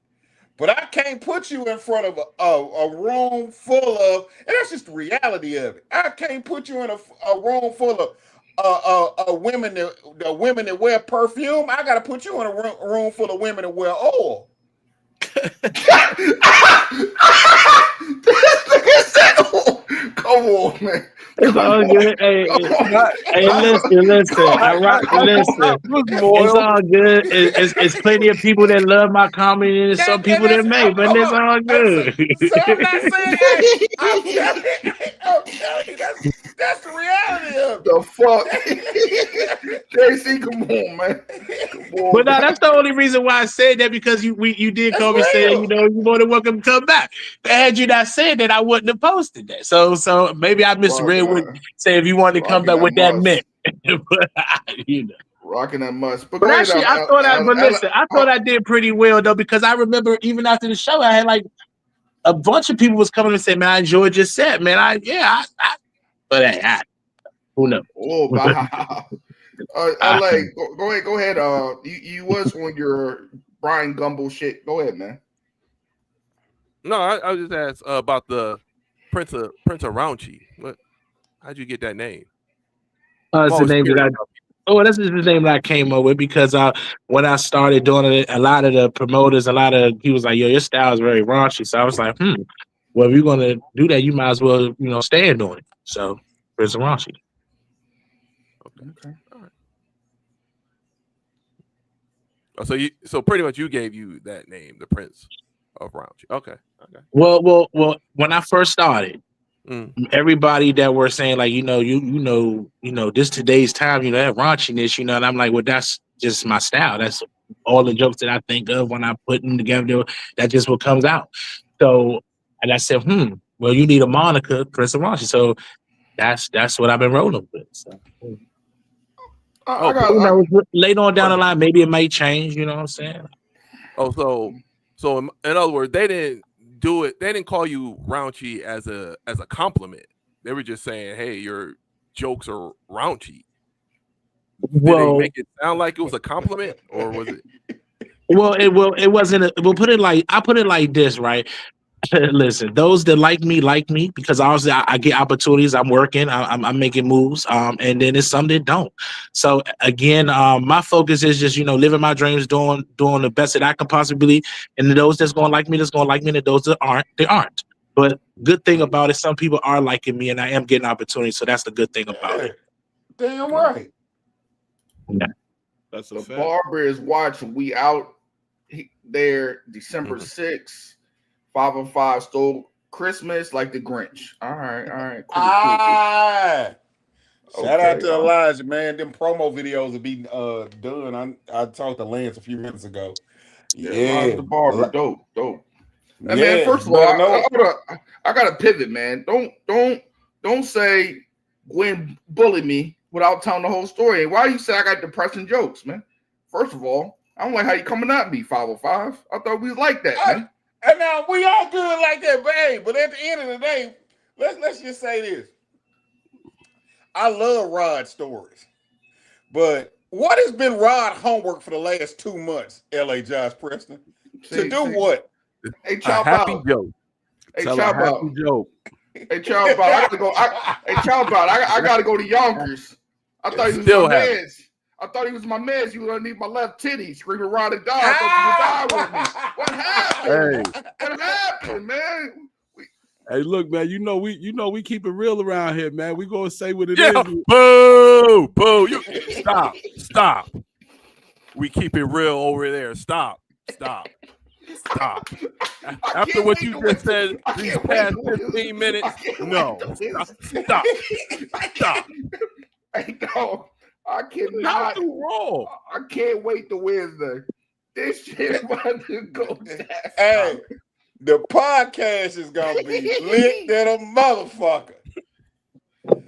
But I can't put you in front of a room full of, and that's just the reality of it. I can't put you in a room full of women that wear perfume. I got to put you in a room full of women that wear oil. Come on, man. It's all good. Hey, listen. It's all good. It's plenty of people that love my comedy, and there's some people that may, but it's all good. So I'm not saying, I'm telling you, that's the reality of it. The fuck, JC, come on, man. Come on, but no, that's the only reason why I said that, because you did call me saying, you more than welcome to come back. But had you not said that, I wouldn't have posted that. So maybe I misread what say if you wanted to come back with that meant. But rocking that must. But actually, I thought I did pretty well though, because I remember even after the show, I had like a bunch of people was coming and saying, "Man, I enjoyed your set, man." But hey, who knows? Oh wow. LA, go ahead. You was on your Brian Gumble shit. Go ahead, man. No, I was just asked about the Prince of Raunchy. How'd you get that name? It's the name that's just the name that I came up with, because when I started doing it, a lot of the promoters, he was like, "Yo, your style is very raunchy." So I was like, well, if you're gonna do that, you might as well, stand on it. So Prince of Raunchy. Okay. All right. Oh, so pretty much you gave you that name, the Prince of Raunchy. Okay. Well, when I first started, everybody that were saying like, this today's time, that raunchiness, and I'm like, well, that's just my style. That's all the jokes that I think of when I put them together. That's just what comes out. So, and I said, well, you need a moniker, Prince of Raunchy. So that's what I've been rolling with. So. Later on down the line, maybe it might change. You know what I'm saying? Oh, so in other words, they didn't do it. They didn't call you raunchy as a compliment. They were just saying, "Hey, your jokes are raunchy." Did they make it sound like it was a compliment, or was it? Well, it wasn't. We'll put it like I put it like this, right? Listen, those that like me because obviously I get opportunities. I'm working, I'm making moves, and then there's some that don't. So again, my focus is just living my dreams, doing the best that I can possibly. And those that's gonna like me, and those that aren't, they aren't. But good thing about it, some people are liking me, and I am getting opportunities. So that's the good thing about it. Damn right. Yeah. That's a The fact. barber is watching. We out there December 6th. 505 stole Christmas like the Grinch. All right. Cool. Shout out Okay, to Elijah, man. Them promo videos will be done. I talked to Lance a few minutes ago. Elijah the barber, dope. Yeah, Man, first of all, I gotta pivot, man. Don't say Gwen bullied me without telling the whole story. And why you say I got depressing jokes, man? First of all, I don't like how you coming at me, 505. I thought we was like that, man. And now we all good like that, babe. But at the end of the day, let's just say this. I love Rod stories. But what has been Rod homework for the last 2 months, LA Josh Preston? To do what? Hey, chop happy out. joke. Hey, Tell chop a happy out. joke. Hey, chop out. I gotta go. Hey, chop out. I gotta go to Yonkers. I thought he was Still my happy. man. I thought he was my man. You gonna need my left titty, screaming Rod and die. I thought you would die with me. What happened? Hey. What happened, man? Hey, look, man. You know we keep it real around here, man. We gonna say what it Yeah, is. boo. You stop. We keep it real over there. Stop. After what you just said these past 15 minutes, no. Stop. Hey, no, I cannot. Not too wrong. I can't wait to Wednesday. This shit about to go down. Hey, the podcast is gonna be lit than a motherfucker.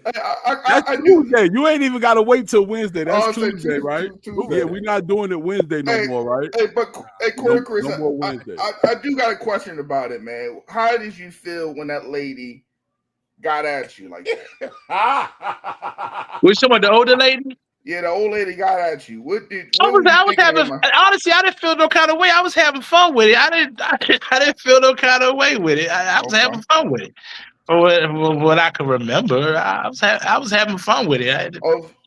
That's Tuesday. You ain't even got to wait till Wednesday. That's Oh, Tuesday, right? Tuesday. Yeah, we're not doing it Wednesday no more, right? Hey, Corey Chris, no more Wednesday. I do got a question about it, man. How did you feel when that lady got at you like that? Which someone, the older lady? Yeah, the old lady got at you. What I was having honestly, I didn't feel no kind of way. I was having fun with it. I didn't feel no kind of way with it. I was having fun with it. For what I can remember, I was having fun with it.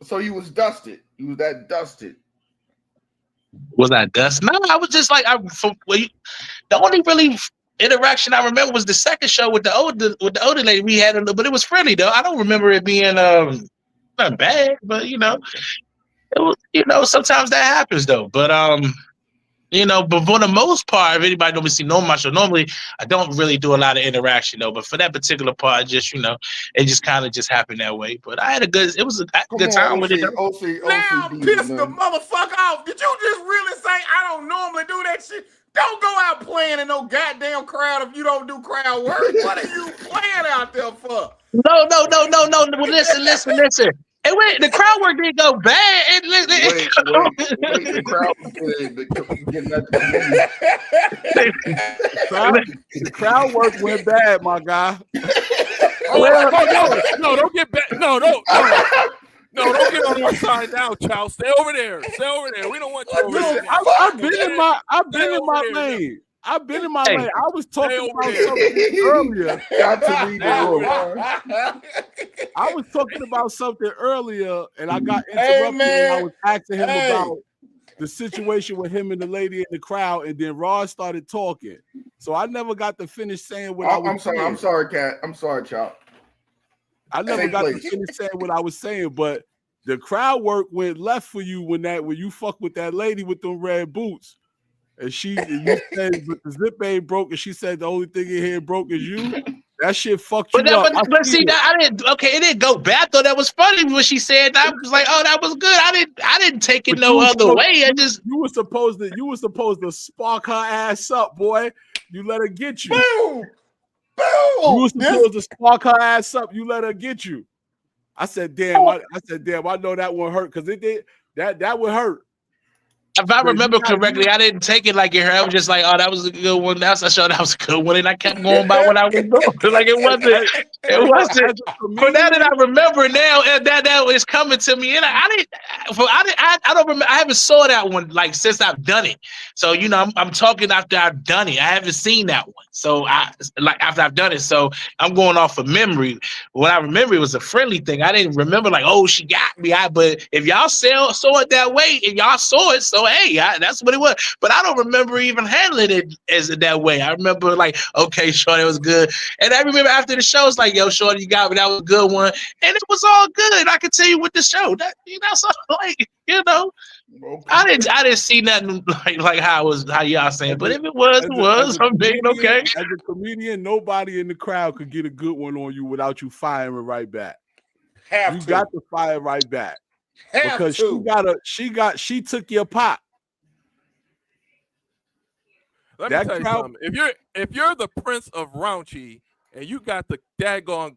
So you was dusted. You was that dusted. Was I dust? No, I was just like the only really interaction I remember was the second show with the older lady. We had a little, but it was friendly though. I don't remember it being not bad, but it was sometimes that happens though. But but for the most part, if anybody don't see my show, normally I don't really do a lot of interaction though. But for that particular part, just it just kind of just happened that way. But I had a good time with it. Now piss the motherfucker off. Did you just really say I don't normally do that shit? Don't go out playing in no goddamn crowd if you don't do crowd work. What are you playing out there for? No. Well, listen. Hey, wait, the crowd work didn't go bad. Wait, the crowd the crowd work went bad, my guy. No, don't get back. No, don't get on our side now, child. Stay over there. We don't want you over there. I've been in my lane. I've been in my lane. I was talking about something earlier. Got to read the I was talking about something earlier, and I got interrupted. And I was asking him about the situation with him and the lady in the crowd, and then Ross started talking. So I never got to finish saying what I was saying. I'm sorry, Cat. I'm sorry, Chop. I never got to finish saying what I was saying, but the crowd work went left for you when you fuck with that lady with them red boots. And you said, but the zip ain't broke, and she said the only thing in here broke is you. That shit fucked you up. But see, I didn't. Okay, it didn't go bad though. That was funny when she said. I was like, oh, that was good. I didn't take it no other way. You were supposed to spark her ass up, boy. You let her get you. Boom. You were supposed to spark her ass up. You let her get you. I said, damn. I know that one hurt because it did. That would hurt. If I remember correctly, I didn't take it like it hurt. I was just like, "Oh, that was a good one." That's I showed that was a good one, and I kept going by what I was doing. Like it wasn't. It wasn't. But now that I remember now, and that is coming to me, and I don't remember. I haven't saw that one like since I've done it. So I'm talking after I've done it. I haven't seen that one. So after I've done it. So I'm going off of memory. When I remember, it was a friendly thing. I didn't remember like, oh, she got me. But if y'all saw it that way, and y'all saw it, so hey, that's what it was. But I don't remember even handling it as that way. I remember like, okay, Shorty, was good. And I remember after the show, it's like, yo, Shorty, you got me. That was a good one. And it was all good. I continue with the show. So like, I didn't see nothing like how y'all saying. But if it was, it was. I'm thinking, okay. As a comedian, nobody in the crowd could get a good one on you without you firing right back. You got to fire right back. Because she took your pop. Let me tell you something. If you're the Prince of Raunchy and you got the daggone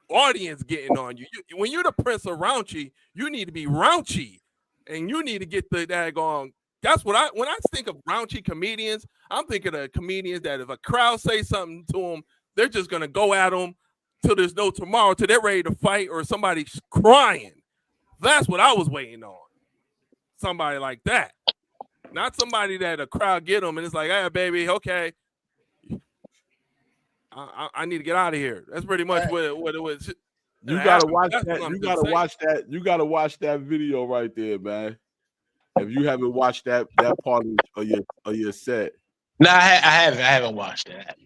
audience getting on you, when you're the Prince of Raunchy, you need to be raunchy, and you need to get the daggone. That's what when I think of raunchy comedians, I'm thinking of comedians that if a crowd say something to them, they're just gonna go at them till there's no tomorrow, till they're ready to fight or somebody's crying. That's what I was waiting on. Somebody like that. Not somebody that a crowd get them and it's like, hey, baby, okay. I need to get out of here. That's pretty much what it was. You gotta watch that. You gotta watch that. You gotta watch that video right there, man. If you haven't watched that part of your set. No, I haven't watched that.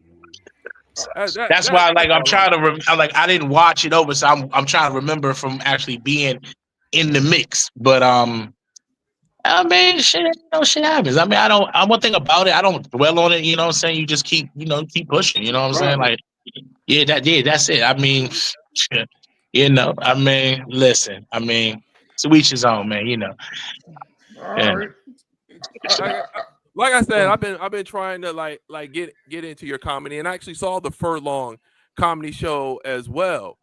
That's why, like, I'm trying to. I didn't watch it over, so I'm trying to remember from actually being in the mix. But I mean, shit happens. I mean, one thing about it, I don't dwell on it. You know what I'm saying? You just keep pushing. You know what I'm saying? Like, that's it. I mean, I mean, listen. I mean, to each his own, man. All right. Like I said, I've been trying to like get into your comedy, and I actually saw the Furlong comedy show as well.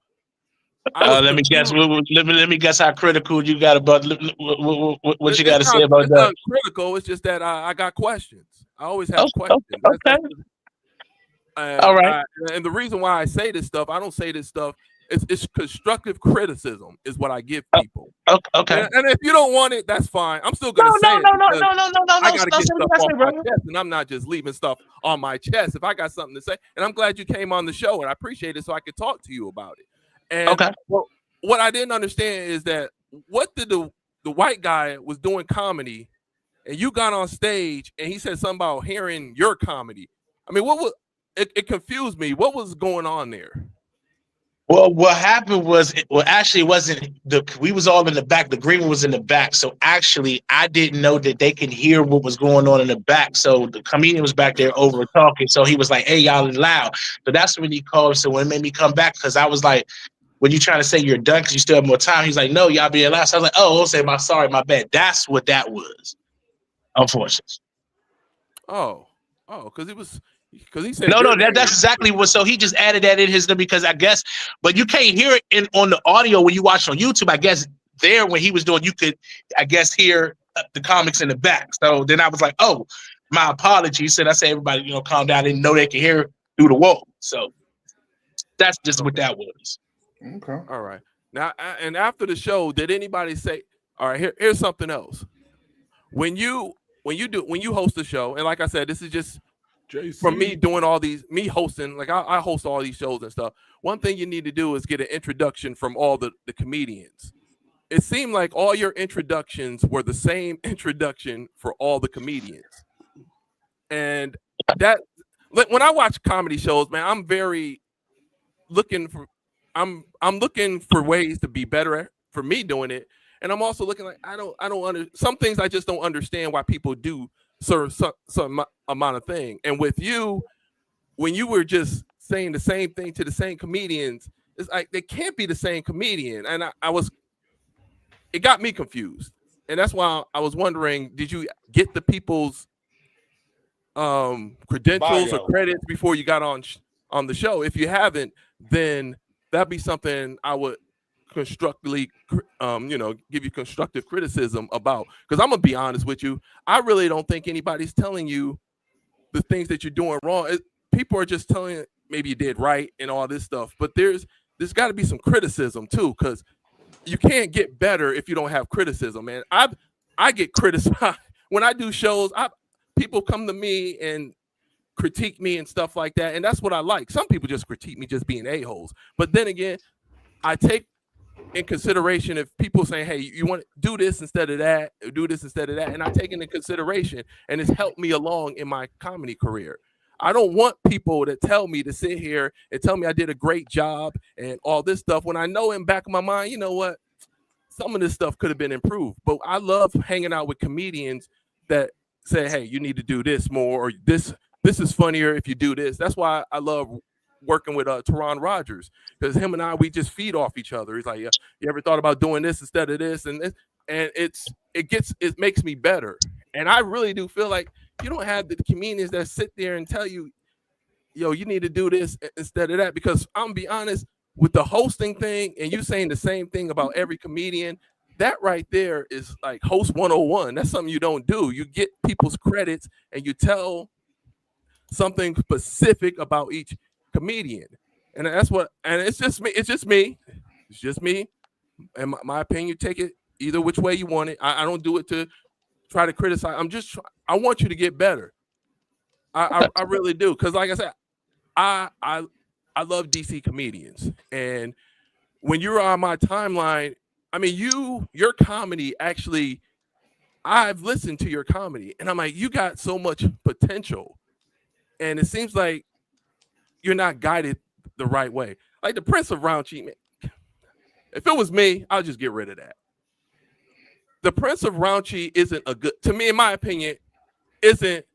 Let me guess. Let me guess how critical you got about what you got to say about it's that. Not critical. It's just that I got questions. I always have questions. Okay. All right. And the reason why I say this stuff, I don't say this stuff. It's constructive criticism is what I give people. Okay. And if you don't want it, that's fine. I'm still gonna say it. No. I gotta get stuff off my chest, and I'm not just leaving stuff on my chest. If I got something to say, and I'm glad you came on the show, and I appreciate it, so I could talk to you about it. And what I didn't understand is that what did the white guy was doing comedy, and you got on stage, and he said something about hearing your comedy. I mean, what was it confused me. What was going on there? Well, what happened was, actually, it wasn't we was all in the back. The green was in the back. So actually, I didn't know that they could hear what was going on in the back. So the comedian was back there over talking. So he was like, hey, y'all is loud. So that's when he called. So when it made me come back, because I was like, when you trying to say you're done because you still have more time, he's like, no, y'all being loud. So I was like, oh, I'll say my bad. That's what that was, unfortunately. Because he said no, that's exactly what. So he just added that in his, because I guess, but you can't hear it on the audio when you watch on YouTube. I guess there when he was doing, you could, I guess, hear the comics in the back. So then I was like, oh, my apologies. And I say, everybody, calm down. I didn't know they could hear through the wall. So that's just what that was. Okay. All right. Now, and after the show, did anybody say, all right, here's something else. When you host the show, and like I said, this is just from me doing all these, me hosting, like I host all these shows and stuff. One thing you need to do is get an introduction from all the comedians. It seemed like all your introductions were the same introduction for all the comedians. And that, when I watch comedy shows, man, I'm very looking for, I'm looking for ways to be better for me doing it. And I'm also looking like, some things I just don't understand why people do some amount of thing. And with you, when you were just saying the same thing to the same comedians, it's like they can't be the same comedian. And it got me confused. And that's why I was wondering, did you get the people's credentials or credits before you got on the show? If you haven't, then that'd be something I would constructively, give you constructive criticism about. Because I'm gonna be honest with you, I really don't think anybody's telling you the things that you're doing wrong. People are just telling you maybe you did right and all this stuff. But there's got to be some criticism too, because you can't get better if you don't have criticism, man. I get criticized when I do shows. People come to me and critique me and stuff like that, and that's what I like. Some people just critique me just being a-holes, but then again, I take in consideration if people saying, hey, you want to do this instead of that, do this instead of that, and I take it into consideration, and it's helped me along in my comedy career. I don't want people to tell me to sit here and tell me I did a great job and all this stuff when I know in back of my mind, you know what, some of this stuff could have been improved. But I love hanging out with comedians that say, hey, you need to do this more, or this is funnier if you do this. That's why I love working with Teron Rogers, because him and I, we just feed off each other. He's like, you ever thought about doing this instead of this? And it makes me better. And I really do feel like you don't have the comedians that sit there and tell you, yo, you need to do this instead of that. Because I'm gonna be honest, with the hosting thing and you saying the same thing about every comedian, that right there is like host 101. That's something you don't do. You get people's credits and you tell something specific about each comedian. And that's what, and it's just me. And my opinion, you take it either which way you want it. I don't do it to try to criticize. I want you to get better. I really do. Cause like I said, I love DC comedians. And when you're on my timeline, I mean, your comedy actually, I've listened to your comedy and I'm like, you got so much potential. And it seems like you're not guided the right way. Like the Prince of Raunchy, man. If it was me, I'll just get rid of that. The Prince of Raunchy isn't to me, in my opinion, isn't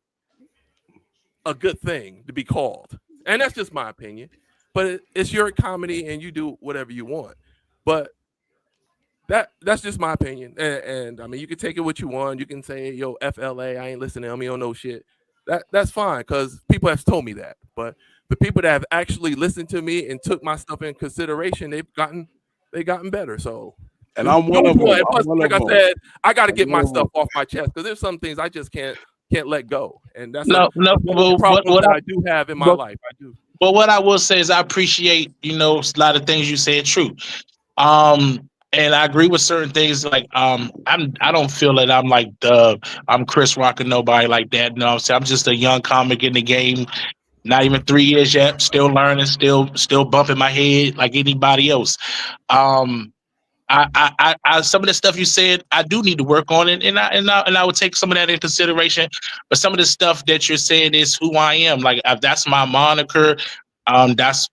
a good thing to be called. And that's just my opinion. But it's your comedy and you do whatever you want. But that's just my opinion. And I mean, you can take it what you want. You can say, yo, FLA, I ain't listening to him. You don't know shit. That's fine, because people have told me that. But the people that have actually listened to me and took my stuff in consideration, they've gotten better. So, and I'm one of them. Plus, like I said, I got to get my stuff off my chest, because there's some things I just can't let go, and that's a problem that I do have in my life. I do. But what I will say is I appreciate, a lot of things you said true. And I agree with certain things. Like, I don't feel that I'm Chris Rock or nobody like that. No, I'm just a young comic in the game. Not even 3 years yet. Still learning. Still bumping my head like anybody else. I some of the stuff you said, I do need to work on it, and I would take some of that in consideration. But some of the stuff that you're saying is who I am. Like, that's my moniker. That's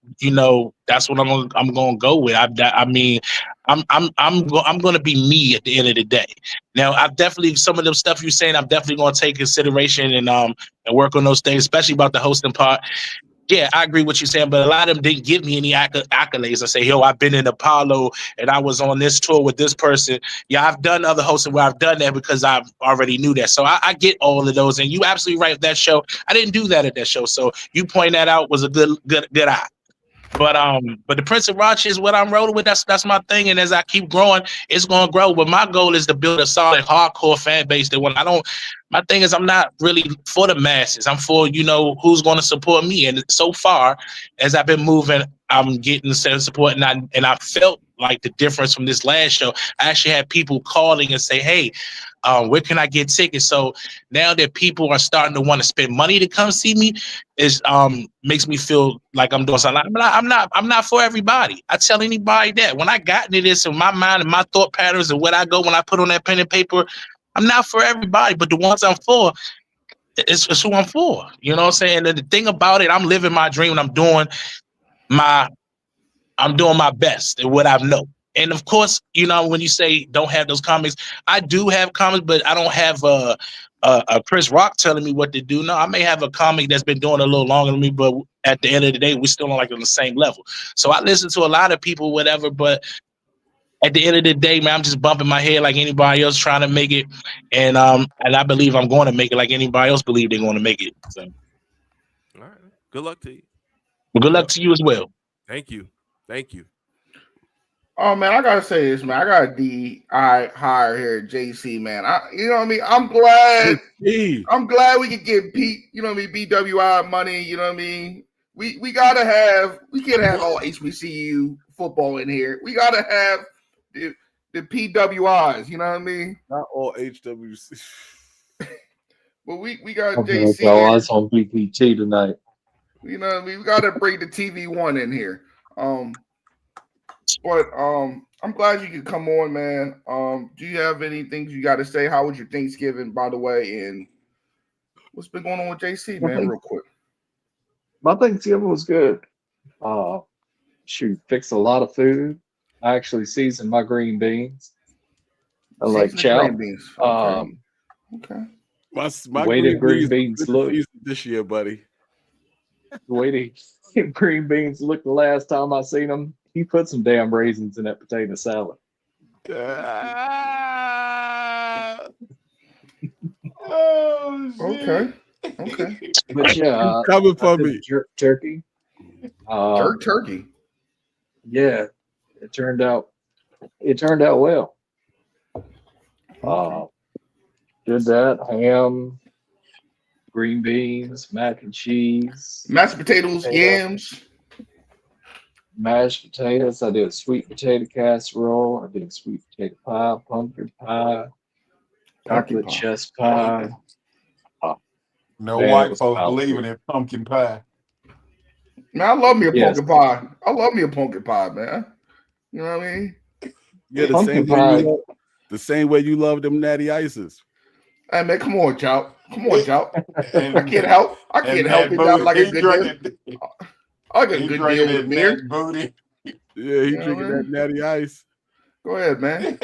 what I'm gonna go with. I mean, I'm going to be me at the end of the day. Now, I've definitely, some of the stuff you're saying, I'm definitely going to take consideration and work on those things, especially about the hosting part. Yeah, I agree with what you're saying, but a lot of them didn't give me any accolades. I say, yo, I've been in Apollo and I was on this tour with this person. Yeah, I've done other hosting where I've done that because I already knew that. So I get all of those, and you absolutely right with that show. I didn't do that at that show, so you point that out was a good eye. But the Prince of Raunchy is what I'm rolling with. That's my thing. And as I keep growing, it's gonna grow. But my goal is to build a solid hardcore fan base that my thing is I'm not really for the masses. I'm for, who's gonna support me. And so far, as I've been moving, I'm getting some support, and I felt like the difference from this last show. I actually had people calling and say, hey, where can I get tickets? So now that people are starting to want to spend money to come see me, is makes me feel like I'm doing something. I'm not for everybody. I tell anybody that when I got into this in my mind and my thought patterns and what I go when I put on that pen and paper, I'm not for everybody, but the ones I'm for, it's who I'm for. You know what I'm saying? And the thing about it, I'm living my dream and I'm doing my best at what I know. And of course, when you say don't have those comics, I do have comics, but I don't have a Chris Rock telling me what to do. No, I may have a comic that's been doing it a little longer than me, but at the end of the day, we're still on the same level. So I listen to a lot of people, whatever, but at the end of the day, man, I'm just bumping my head like anybody else trying to make it. And I believe I'm going to make it like anybody else believe they're going to make it. So. All right. Good luck to you. Well, good luck to you as well. Thank you. Oh man, I gotta say this, man. I got a DI hire here at JC, man. You know what I mean? I'm glad we could get Pete, you know what I mean, BWI money, you know what I mean? We can't have all HBCU football in here. We gotta have the PWIs, you know what I mean? Not all HWC. But we got Okay, JC so here. us on BPT tonight. You know what I mean? We gotta bring the TV1 in here. But I'm glad you could come on, man. Do you have any things you got to say? How was your Thanksgiving, by the way? And what's been going on with JC, man? Real quick. My Thanksgiving was good. Fixed a lot of food. I actually seasoned my green beans. I like chow. Green beans. Okay. My way green beans look this year, buddy. The way the green beans looked the last time I seen them, he put some damn raisins in that potato salad. Okay. But yeah, coming for me. Jerk turkey. Jerk turkey. Yeah, it turned out well. Did that ham, green beans, mac and cheese, mashed potatoes, yams, mashed potatoes. I did a sweet potato casserole. I did a sweet potato pie, pumpkin pie, chocolate chess pie. No white folks believing in pumpkin pie. Man, I love me a pumpkin pie. I love me a pumpkin pie, man. You know what I mean? Yeah, the same way you love them natty ices. Hey man, come on, Chow. Come on, Chow. I can't help it. I'm like a good deal. I got a good deal with beer. Booty. Yeah, he drinking that natty ice. Go ahead, man.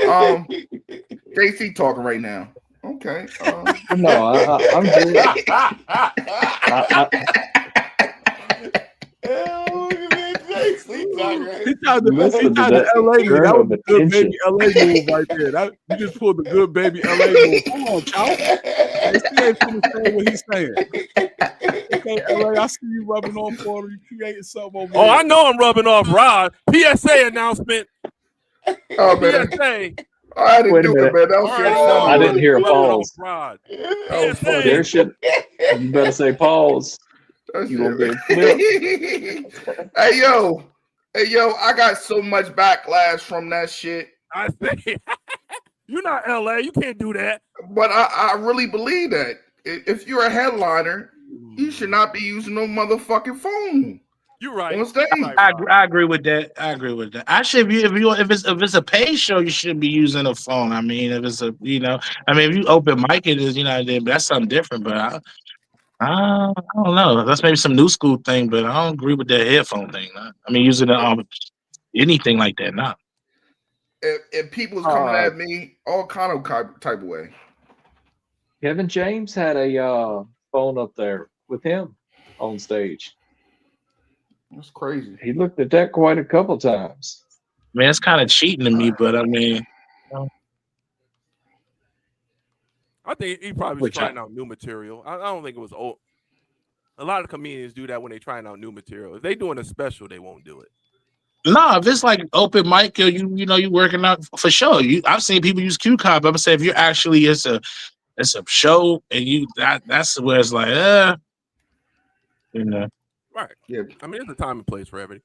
JC talking right now. Okay. No, I'm good. He tried to LA me. That was a good baby LA move right there. You just pulled the good baby LA move. Come on, Chow. He ain't finna say what he's saying. Okay, LA, I see you rubbing off for you creating something over I know I'm rubbing off Rod. PSA announcement. Oh, man. PSA. I didn't do it, man. That was I didn't hear a pause. There should. You better say pause. You gonna get flipped. Hey yo, I got so much backlash from that shit. I say, you're not LA. You can't do that. But I really believe that if you're a headliner, you should not be using no motherfucking phone. You're right. On stage. I agree with that. Actually, if it's a paid show, you shouldn't be using a phone. I mean, if it's if you open mic it is, that's something different. But I don't know. That's maybe some new school thing, but I don't agree with that headphone thing. I mean, using anything like that. Nah. If people's coming at me all kind of type of way. Kevin James had a phone up there with him on stage. That's crazy. He looked at that quite a couple times. Man, it's kind of cheating to me, but I mean. I think he probably was trying out new material. I don't think it was old. A lot of comedians do that when they're trying out new material. If they're doing a special, they won't do it. No, if it's like open mic, or you working out for sure. I've seen people use Q Cop. I'm gonna say if you're actually it's a show and that's where it's like Right. Yeah. I mean, there's a time and place for everything.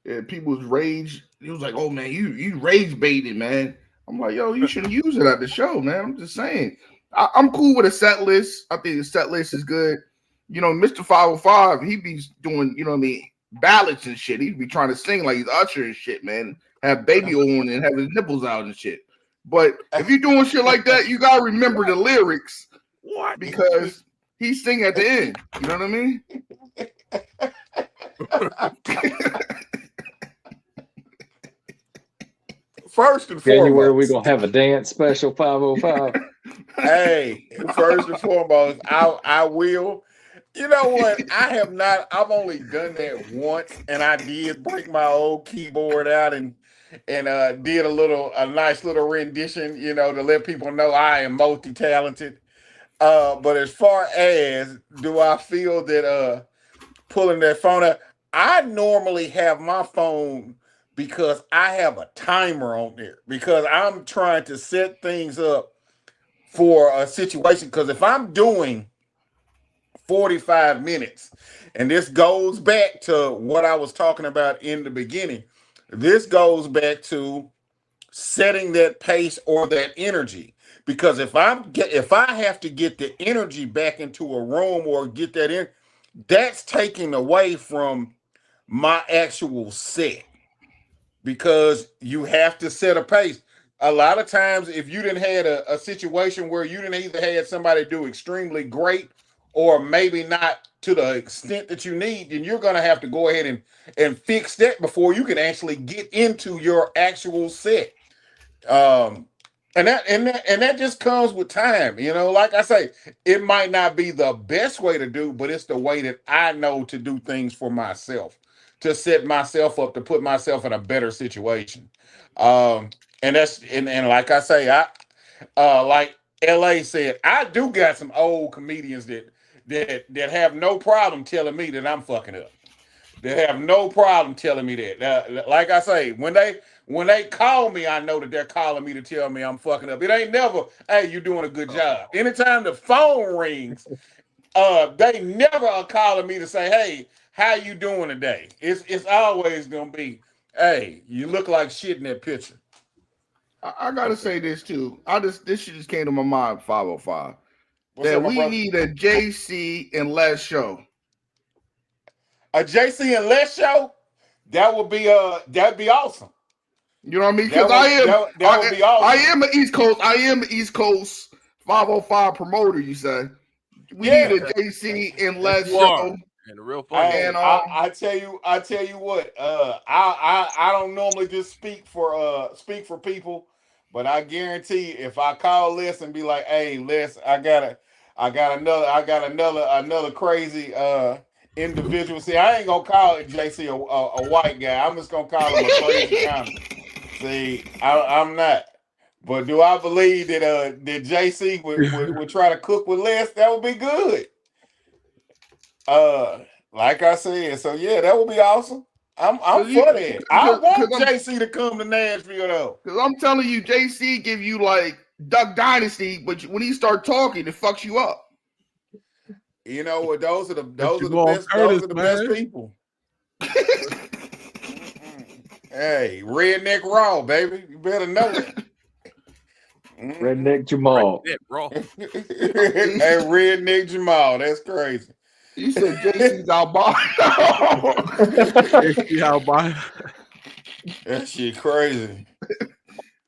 Yeah, people's rage. He was like, "Oh man, you rage baited, man." I'm like, "Yo, you shouldn't use it at the show, man." I'm just saying. I'm cool with a set list. I think the set list is good. Mr. 505, he be doing, ballads and shit. He'd be trying to sing like he's Usher and shit, man. Have baby on and have his nipples out and shit. But if you're doing shit like that, you gotta remember the lyrics. What? Because he sing at the end. You know what I mean? First and January, foremost, we're gonna have a dance special 505. Hey, first and foremost, I will. You know what? I've only done that once, and I did break my old keyboard out and did a nice little rendition, to let people know I am multi-talented. But as far as do I feel that pulling that phone out, I normally have my phone because I have a timer on there because I'm trying to set things up for a situation. Because if I'm doing 45 minutes, and this goes back to what I was talking about in the beginning, this goes back to setting that pace or that energy. Because if I have to get the energy back into a room or get that in, that's taking away from my actual set, because you have to set a pace. A lot of times, if you didn't had a situation where you didn't either had somebody do extremely great or maybe not to the extent that you need, then you're gonna have to go ahead and fix that before you can actually get into your actual set. And that just comes with time, like I say, it might not be the best way to do, but it's the way that I know to do things for myself, to set myself up, to put myself in a better situation. um and like I say, I like LA said, I do got some old comedians that have no problem telling me that I'm fucking up. They have no problem telling me that. Like I say, when they call me, I know that they're calling me to tell me I'm fucking up. It ain't never, hey, you're doing a good job. Anytime the phone rings, they never are calling me to say, hey, how you doing today? It's always gonna be, hey, you look like shit in that picture. I gotta say this too. This shit just came to my mind. 505. What's That up, my we brother? need a JC and Les show. A JC and Les show, that'd be awesome. You know what I mean? That Because would be awesome. I am an East Coast. I am an East Coast 505 promoter. You say we need a JC and Les show. And real funny. And I tell you what, I don't normally just speak for people, but I guarantee if I call Les and be like, hey Les, I got another crazy individual. See, I ain't gonna call it JC a white guy. I'm just gonna call him a crazy comic. See, I'm not. But do I believe that that JC would try to cook with Les? That would be good. Like I said, so yeah, that would be awesome. I'm for that. I want JC to come to Nashville though. Because I'm telling you, JC give you like Duck Dynasty, but when he start talking, it fucks you up. You know what? Those are the best people. Hey, redneck raw, baby. You better know it. Redneck Jamal. Hey, redneck Jamal. That's crazy. You said JC's albino. JC albino. That shit crazy.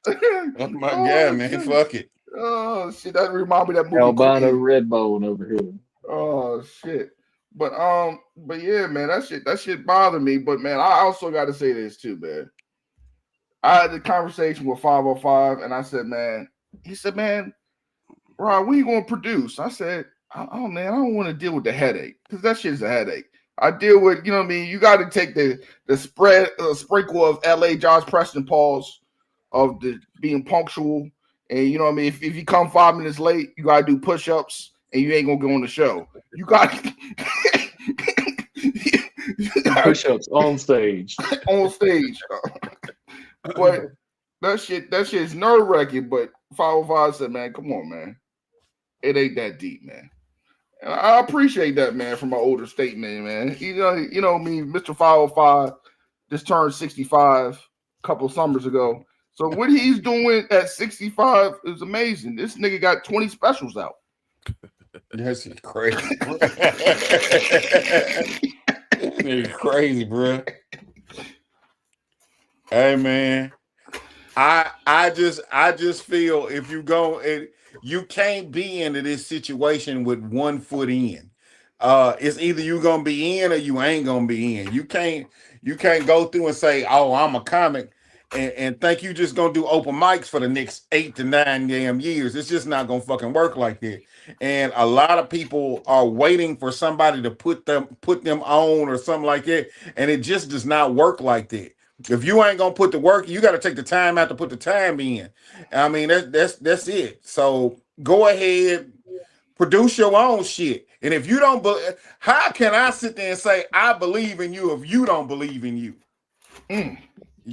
Oh my god, man. Shit. Fuck it. Oh shit, that remind me of that movie. Albino Redbone over here. Oh shit. But yeah, man, that shit bothered me. But man, I also got to say this too, man. I had a conversation with 505, and I said, man, he said, man, Rob, when you gonna produce? I said, oh man, I don't want to deal with the headache, because that shit's a headache. I deal with, you know what I mean? You got to take the sprinkle of LA Josh Preston pause of the being punctual, and you know what I mean? If you come 5 minutes late, you gotta do push-ups, and you ain't gonna go on the show. You got push-ups on stage. On stage. But that shit's nerve-wracking. But 505 said, man, come on, man. It ain't that deep, man. And I appreciate that, man, from my older statement, man. You know me, Mr. 505 just turned 65 a couple of summers ago. So what he's doing at 65 is amazing. This nigga got 20 specials out. That's crazy. Nigga crazy, bro. Hey man, I just feel if you go, you can't be into this situation with 1 foot in. It's either you gonna be in or you ain't gonna be in. You can't go through and say, oh, I'm a comic, and think you just gonna do open mics for the next 8 to 9 damn years. It's just not gonna fucking work like that. And a lot of people are waiting for somebody to put them on or something like that, and it just does not work like that. If you ain't gonna put the work, you got to take the time out to put the time in. I mean, that's it. So go ahead, produce your own shit. And if you don't, how can I sit there and say I believe in you if you don't believe in you?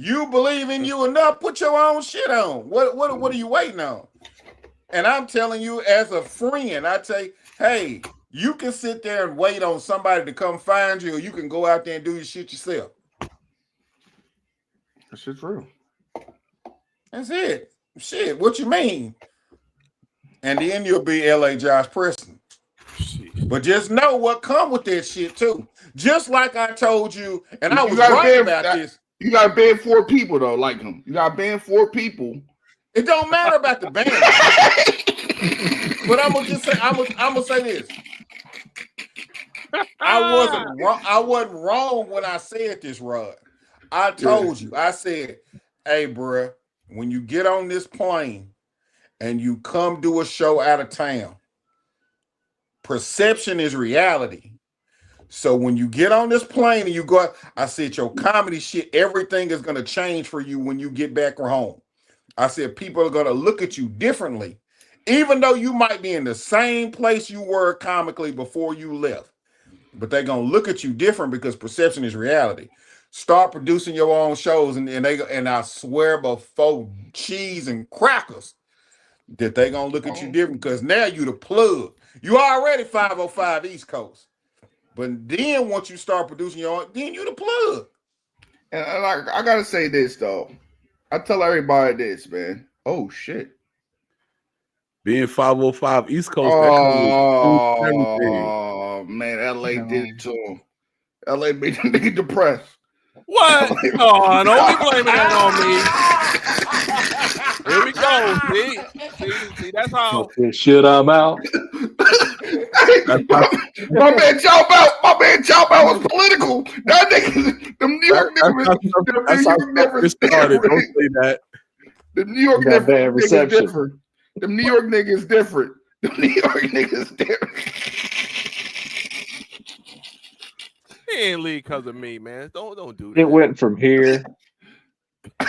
You believe in you enough, put your own shit on. What are you waiting on? And I'm telling you, as a friend, I tell you, hey, you can sit there and wait on somebody to come find you, or you can go out there and do your shit yourself. That shit's real. That's it. Shit, what you mean? And then you'll be LA Josh Preston. But just know what come with that shit too. Just like I told you, and I was right about this. You got to ban 4 people though, like him. You got to ban 4 people. It don't matter about the ban. But I'm gonna say this. I wasn't wrong when I said this, Rod. I told you. I said, "Hey, bruh, when you get on this plane and you come do a show out of town, perception is reality. So when you get on this plane and you go, I said, your comedy shit, everything is going to change for you when you get back home. I said, people are going to look at you differently, even though you might be in the same place you were comically before you left. But they're going to look at you different because perception is reality. Start producing your own shows, and I swear before cheese and crackers that they're going to look at you different because now you the plug. You already 505 East Coast. But then once you start producing your own, then you the plug. And I gotta say this though. I tell everybody this, man. Oh shit. Being 505 East Coast, oh man, LA did it to him. LA made the nigga depressed. What? Oh, don't be blaming that on me. Here we go. See, that's how. Shit, I'm out. my man Chop out was political. That nigga, them New York niggas started. Don't say that. The New York niggas different. The New York niggas different. The New York niggas different. He ain't leave because of me, man. Don't do that. It went from here to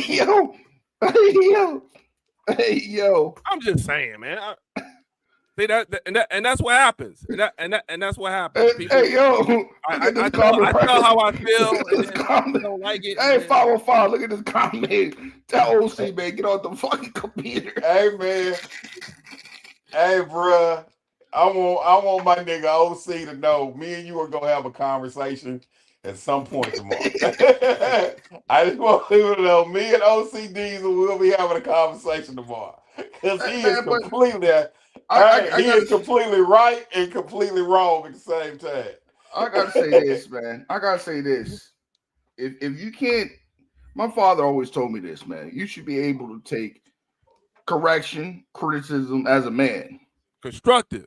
here. Hey, yo. I'm just saying, man. See and that's what happens. And that's what happens. People, hey, yo. I tell how I feel. And then don't like it. Hey, 505. Look at this comment. Tell OC, man, get on the fucking computer. Hey, man. Hey, bruh. I want my nigga OC to know me and you are gonna have a conversation at some point tomorrow. I just want people to know me and OC Diesel will be having a conversation tomorrow. Because he is completely he is completely right and completely wrong at the same time. I gotta say this, man. I gotta say this. If you can't, my father always told me this, man. You should be able to take correction, criticism as a man. Constructive.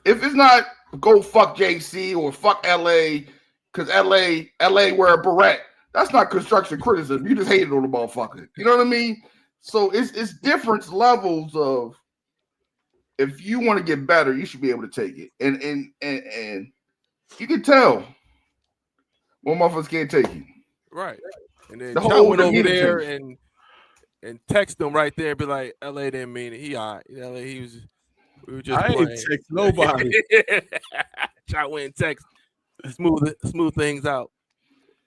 If it's not go fuck JC or fuck LA, because LA wear a beret. That's not construction criticism. You just hated on the motherfucker. You know what I mean? So it's different levels of, if you want to get better, you should be able to take it. And you can tell when motherfuckers can't take it. Right. And then John went over there and text them right there and be like, LA didn't mean it. He all right. LA, we were just playing. Ain't text nobody. John went and text smooth things out.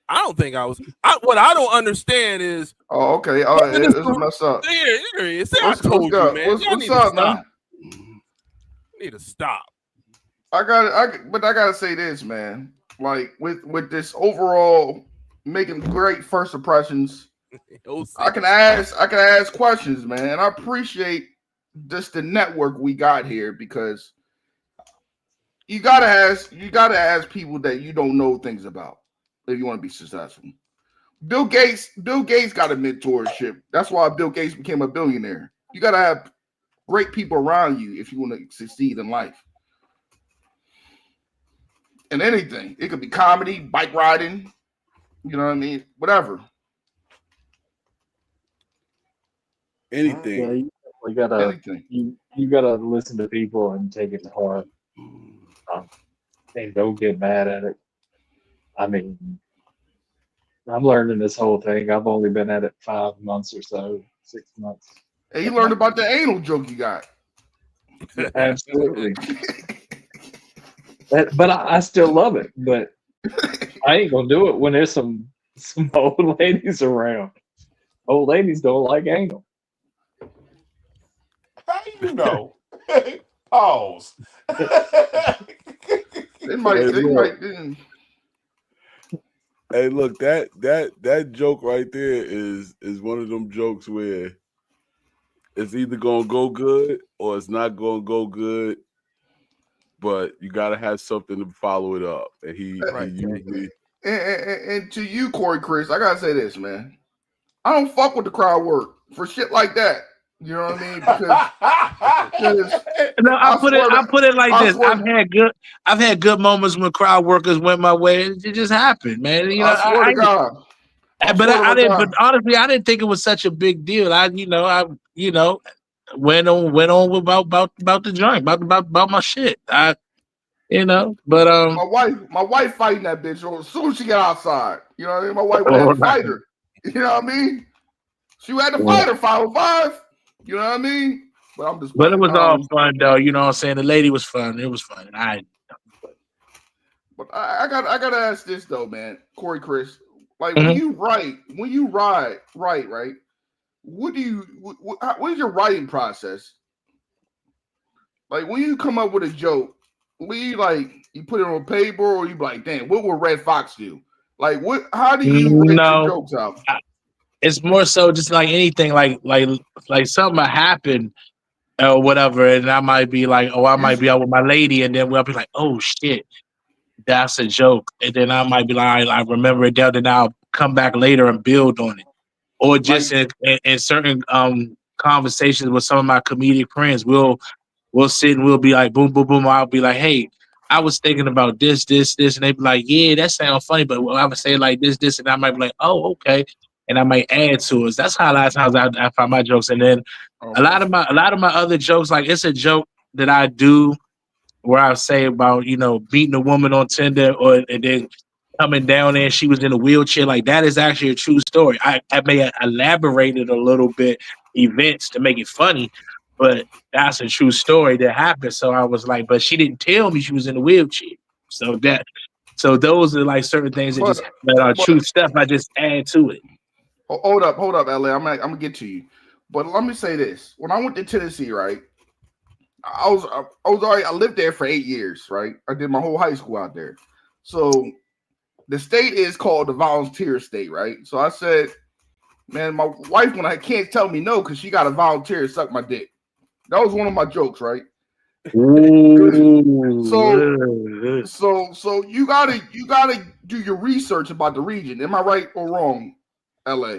I don't think I was. What I don't understand is. Oh, okay. Oh, this is messed up. I told you, man. What's up, man? You need to stop. But I gotta say this, man. Like with this overall making great first impressions, I can ask questions, man. And I appreciate just the network we got here, because you gotta ask people that you don't know things about if you want to be successful. Bill Gates got a mentorship. That's why Bill Gates became a billionaire. You gotta have great people around you if you want to succeed in life. And anything. It could be comedy, bike riding, you know what I mean? Whatever. Anything. Yeah, you gotta listen to people and take it to heart. And don't get mad at it. I mean, I'm learning this whole thing. I've only been at it 5 months or so, 6 months. Hey, you learned about the anal joke you got. Absolutely. But I still love it. But I ain't gonna do it when there's some old ladies around. Old ladies don't like anal. How you know? Pause. They might. Hey, look, that joke right there is one of them jokes where it's either gonna go good or it's not gonna go good, but you gotta have something to follow it up. And he usually. And to you, Corey, Chris, I gotta say this, man. I don't fuck with the crowd work for shit like that. You know what I mean? Because no, I put it like this. I've had good moments when crowd workers went my way. It just happened, man. You know, I swear to God. But I didn't. But honestly, I didn't think it was such a big deal. I went on about the joint, about my shit. But my wife fighting that bitch as soon as she got outside. You know what I mean? My wife had to fight her. You know what I mean? She had to fight her 505. You know what I mean? But I'm just. But it was all fun though. You know what I'm saying? The lady was fun. It was fun. But I gotta ask this though, man, Corey, Chris. Like when you ride, right? What is your writing process? Like when you come up with a joke, you put it on paper or you be like, damn, what would Red Fox do? Like how do you write your jokes out? It's more so just like anything, like something happened or whatever, and I might be like, I might be out with my lady, and then we'll be like, oh shit, that's a joke, and then I might be like, I remember it down, then I'll come back later and build on it, or just in certain conversations with some of my comedic friends, we'll sit and we'll be like, boom, boom, boom. I'll be like, hey, I was thinking about this, and they be like, yeah, that sounds funny, but I would say like this, and I might be like, oh, okay. And I might add to it. That's how a lot of times I find my jokes. And then a lot of my other jokes, like it's a joke that I do where I say about, beating a woman on Tinder and then coming down there and she was in a wheelchair. Like that is actually a true story. I may elaborate it a little bit, events to make it funny, but that's a true story that happened. So I was like, but she didn't tell me she was in a wheelchair. So those are like certain things that are true stuff. I just add to it. Hold up, LA. I'm gonna get to you, but let me say this: when I went to Tennessee, right, I lived there for 8 years, right. I did my whole high school out there. So the state is called the volunteer state, right. So I said, man, my wife when I can't tell me no because she got to volunteer to suck my dick. That was one of my jokes, right. So you gotta do your research about the region. Am I right or wrong? LA,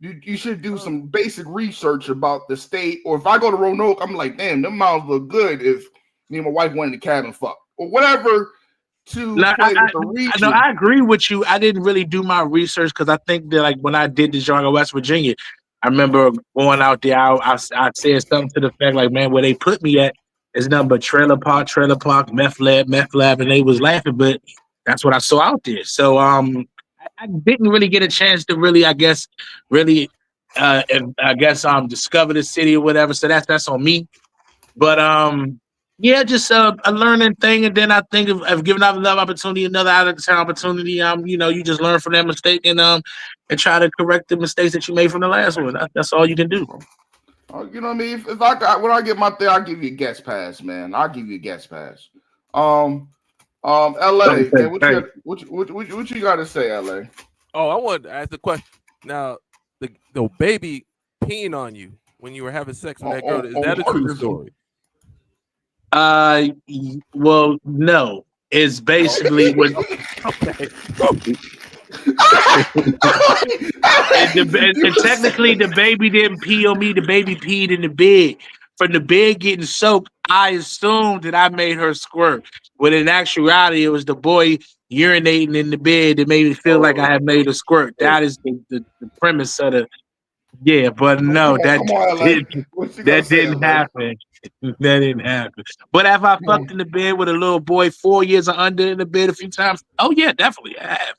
you should do some basic research about the state. Or if I go to Roanoke, I'm like, damn, them miles look good. If me and my wife went in the cabin, fuck or whatever. Play with the region. No, I agree with you. I didn't really do my research because I think that like when I did the joint in West Virginia, I remember going out there. I said something to the fact like, man, where they put me at is nothing but trailer park, meth lab, and they was laughing, but that's what I saw out there. So I didn't really get a chance to really, discover the city or whatever. So that's on me. But yeah, just a learning thing, and then I think of giving out another opportunity, another out of town opportunity. You just learn from that mistake and try to correct the mistakes that you made from the last one. That's all you can do. You know what I mean? If when I get my thing, I'll give you a guest pass, man. I'll give you a guest pass. LA, man, what you got to say, LA? Oh, I wanted to ask the question. Now, the baby peeing on you when you were having sex with that girl, is that a true story? Well, no. It's basically what. and technically, the baby didn't pee on me. The baby peed in the bed. From the bed getting soaked, I assumed that I made her squirt. When in actuality, it was the boy urinating in the bed that made me feel like I had made a squirt. That is the premise of the. Yeah, but no, that didn't happen. That didn't happen. But have I fucked in the bed with a little boy 4 years or under in the bed a few times? Oh yeah, definitely I have.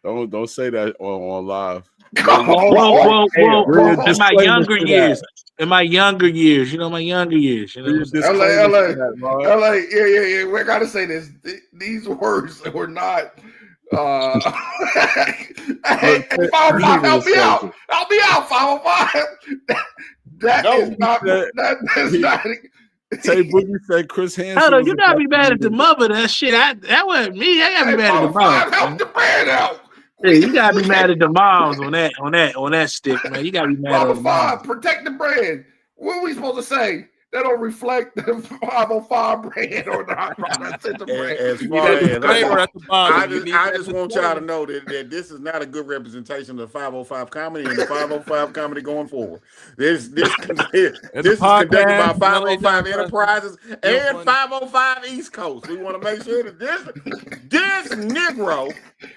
Don't say that on live. Whoa. Real In my disclaimer younger to years. that. In my younger years, you know, LA, Disclaimer to that, Rod. LA, yeah. We gotta say this. These words were not. Hey, 505, help me out! Help me out, 505. That's not. Tay Boogie said Chris Hansen. Hold on, you gotta be mad at the mother. That shit. That wasn't me. I gotta be mad at the mom. Help the man out. Yeah, you gotta be mad at the moms on that stick, man. You gotta be mad at the moms. Protect the brand. What are we supposed to say? That don't reflect the 505 brand or not. As far as I just want y'all to know that this is not a good representation of the 505 comedy and the 505 comedy going forward. This is conducted by 505 Enterprises and 505 East Coast. We want to make sure that this Negro,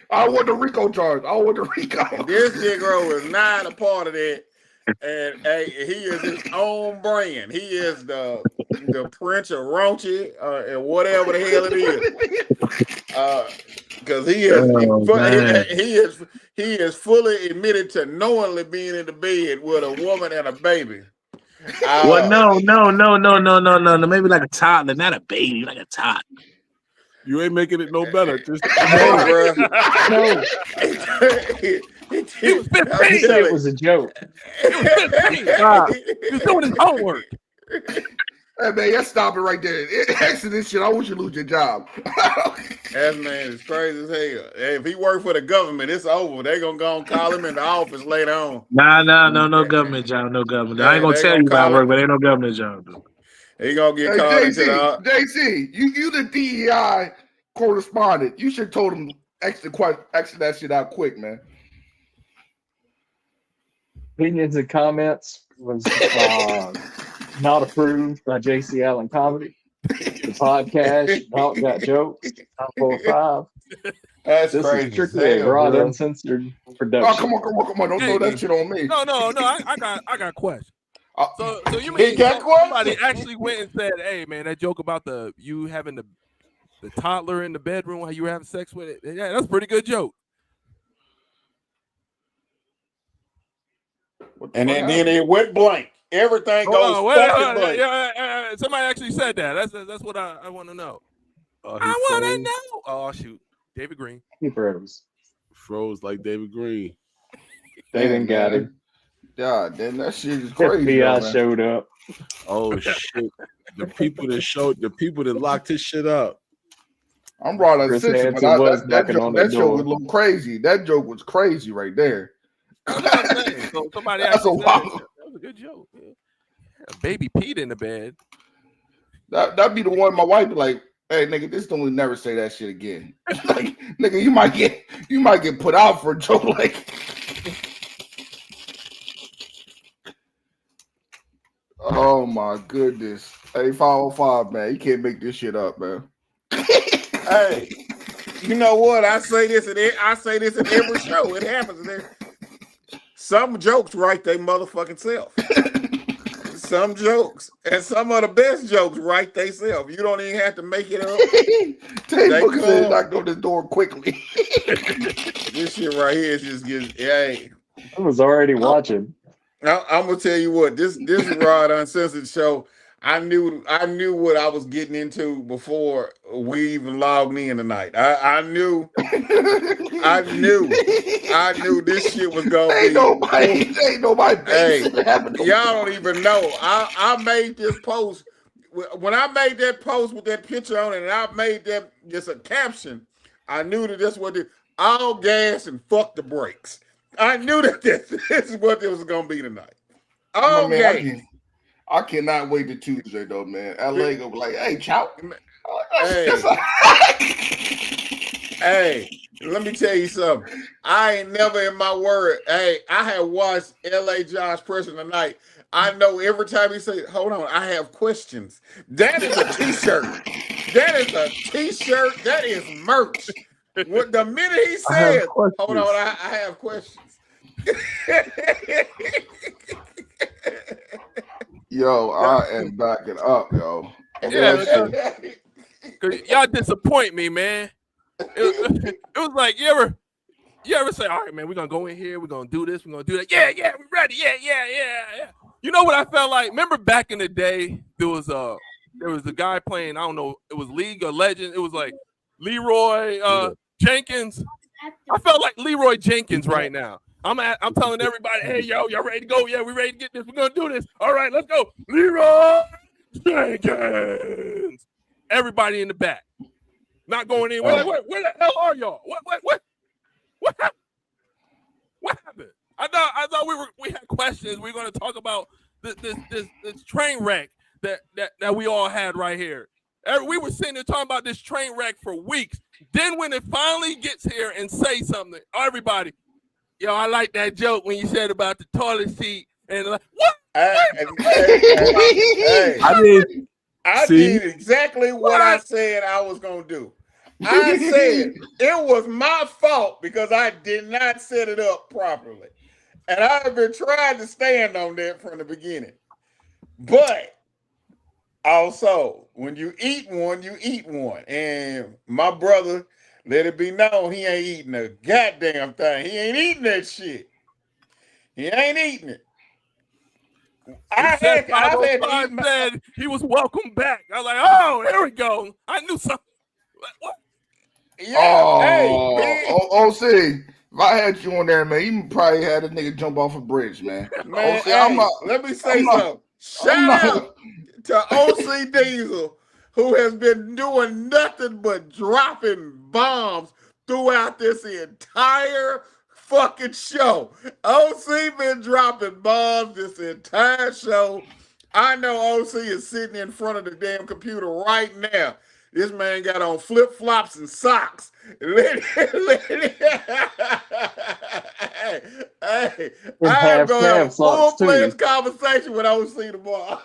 I want the Rico charge. This Negro is not a part of that. And he is his own brand. He is the Prince of Raunchy and whatever the hell it is. Because he is fully admitted to knowingly being in the bed with a woman and a baby. Well, no. Maybe like a toddler, not a baby, like a toddler. You ain't making it no better. Just No. He was 15. It was a joke. He was 15. He was doing his homework. Hey man, y'all stop it right there. Exit this shit. I want you to lose your job. That man is crazy as hell. If he worked for the government, it's over. They gonna go and call him in the office later on. No government job, no government. I ain't gonna tell you about work, but ain't no government job. He gonna get called into the JC, you the DEI correspondent. You should have told him exit that shit out quick, man. Opinions and comments was not approved by JC Allen Comedy. The podcast, Dog Got Jokes, Top 45. That's this crazy. Is strictly a Rod Uncensored production. Oh, come on. Don't throw that shit on me. No. I got questions. So you He mean got somebody actually went and said, "Hey, man, that joke about you having the toddler in the bedroom while you were having sex with it? Yeah, that's a pretty good joke." And then it went blank. Everything goes fucking blank. Somebody actually said that. That's what I want to know. I want to know. Oh shoot, David Green. He froze like David Green. They didn't got him. God, then that shit is crazy. FBI showed up. Oh shit! The people that locked his shit up. I'm Rod Uncensored, but that joke was a little crazy. That joke was crazy right there. So somebody actually said that was a good joke. Yeah. A baby peed in the bed. That'd be the one my wife be like, "Hey, nigga, this don't never say that shit again." Like, nigga, you might get put out for a joke like. Oh my goodness! Hey, 505, man, you can't make this shit up, man. Hey, you know what? I say this in every show. It happens there. Some jokes write their motherfucking self. Some jokes, and some of the best jokes write they self. You don't even have to make it up. Tay Booker said knocked on the door quickly. This shit right here is just getting. Hey, I was already watching. I'm gonna tell you what, this Rod Uncensored show, I knew what I was getting into before we even logged in tonight. I knew this shit was gonna be. Ain't nobody. Hey, y'all don't even know. I made this post when I made that post with that picture on it, and I made that just a caption. I knew that this was all gas and fuck the brakes. I knew that this is what it was gonna be tonight. Oh man, I cannot wait to Tuesday though, man. LA gonna be like, "Hey, chow." Hey, let me tell you something. I ain't never in my word. Hey, I have watched LA Josh Preston tonight. I know every time he say, "Hold on, I have questions." That is a t-shirt. That is a t-shirt. That is merch. What the minute he said, "Hold on, I have questions." Yo, I am backing up, yo. Yeah, y'all disappoint me, man. It was like you ever You ever say, all right, man, we're gonna go in here, we're gonna do this, we're gonna do that. Yeah, we're ready. Yeah. You know what I felt like? Remember back in the day, there was a guy playing, I don't know, it was League of Legends. It was like Leroy Jenkins. I felt like Leroy Jenkins right now. I'm telling everybody, hey, yo, y'all ready to go? Yeah, we ready to get this. We're going to do this. All right, let's go. Leroy Jenkins. Everybody in the back. Not going in. We're like, where the hell are y'all? What happened? What happened? I thought we had questions. We were going to talk about this train wreck that we all had right here. We were sitting there talking about this train wreck for weeks. Then when it finally gets here and say something, everybody, yo, I like that joke when you said about the toilet seat and like, what? I did exactly what I said I was gonna do. I said it was my fault because I did not set it up properly, and I've been trying to stand on that from the beginning. But also, when you eat one, you eat one. And my brother, let it be known, he ain't eating a goddamn thing. He ain't eating that shit. He ain't eating it. I said he was welcome back. I was like, oh, here we go. I knew something. What? Yeah, OC, if I had you on there, man, you probably had a nigga jump off a bridge, man. Man, OC, let me say something. Shout out to OC Diesel, who has been doing nothing but dropping bombs throughout this entire fucking show. OC been dropping bombs this entire show. I know OC is sitting in front of the damn computer right now. This man got on flip-flops and socks. Hey, I'm going to have a full-fledged conversation with OC tomorrow.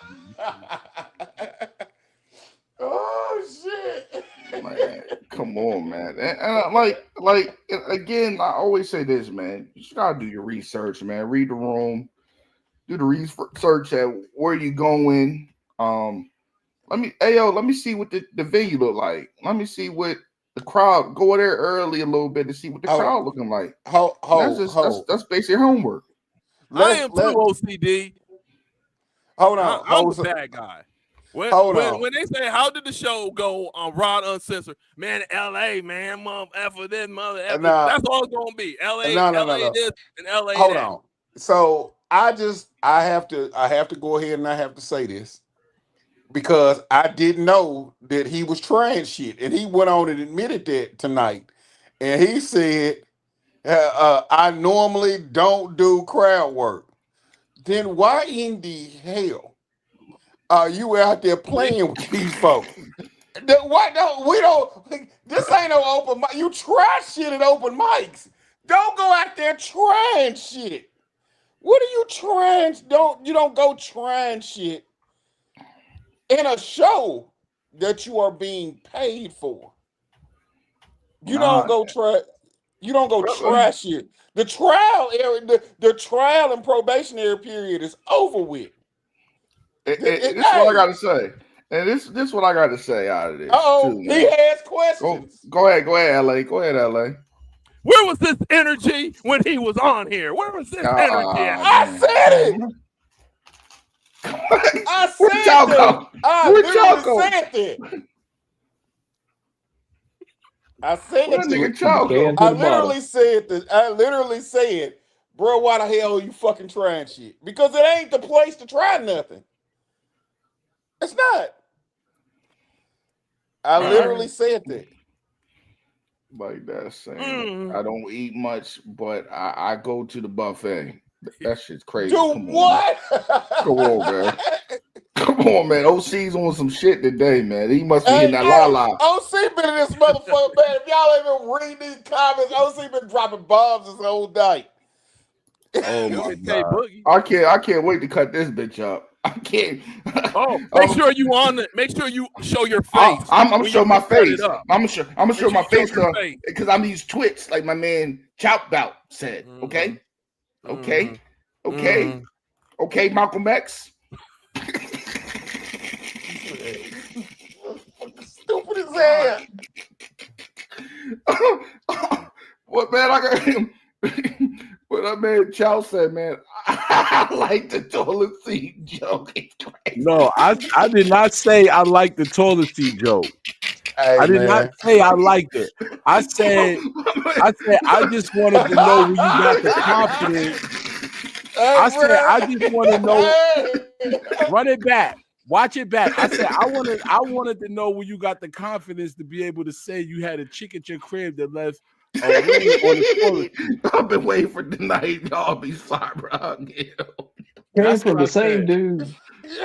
Oh, shit. Man, come on, man. And like again, I always say this, man. You just gotta do your research, man. Read the room, do the research at where you going. Let me see what the venue look like. Let me see what the crowd, go there early a little bit to see what the crowd looking like. That's basically homework. I am too OCD. Hold on. I'm a bad guy. When they say, how did the show go on Rod Uncensored? Man, LA, man, mother effer this, mother effer. That's all it's gonna be. LA, LA this and LA Hold that. on. So I have to go ahead and I have to say this because I didn't know that he was trying shit, and he went on and admitted that tonight, and he said, "I normally don't do crowd work." Then why in the hell are you out there playing with these folks? This ain't no open mic. You try shit at open mics. Don't go out there trying shit. What are you trying? You don't go trying shit in a show that you are being paid for. You don't go try shit. The trial area, the trial and probationary period is over with. This is what I gotta say. And this what I gotta say out of this. He has questions. Go ahead, LA. Go ahead, LA. Where was this energy when he was on here? Where was this energy at? I said it. I said it. I literally said, bro, why the hell are you fucking trying shit? Because it ain't the place to try nothing. It's not. I literally said that. Like that's saying I don't eat much, but I go to the buffet. That shit's crazy. Come what? Come on, man. Come on, man. OC's on some shit today, man. He must be in that la-la. OC been in this motherfucker, man. If y'all even read these comments, OC been dropping bombs this whole night. Oh my God. I can't wait to cut this bitch up. I can't. Make sure you on it. Make sure you show your face. I'm gonna show my face. I'm gonna show my face because I'm these twits, like my man Chop Bout said. Okay, okay, Malcolm X. Stupid as hell. What man? I got what that man Chow said, man. I like the toilet seat joke. No, I did not say I like the toilet seat joke. Hey, I did not man. say I liked it. I said I just wanted to know where you got the confidence. I said I just want to know. Run it back. Watch it back. I said I wanted to know where you got the confidence to be able to say you had a chick at your crib that left a ring on the toilet seat. I've been waiting for the night. Y'all be sorry, bro. Came from the same dude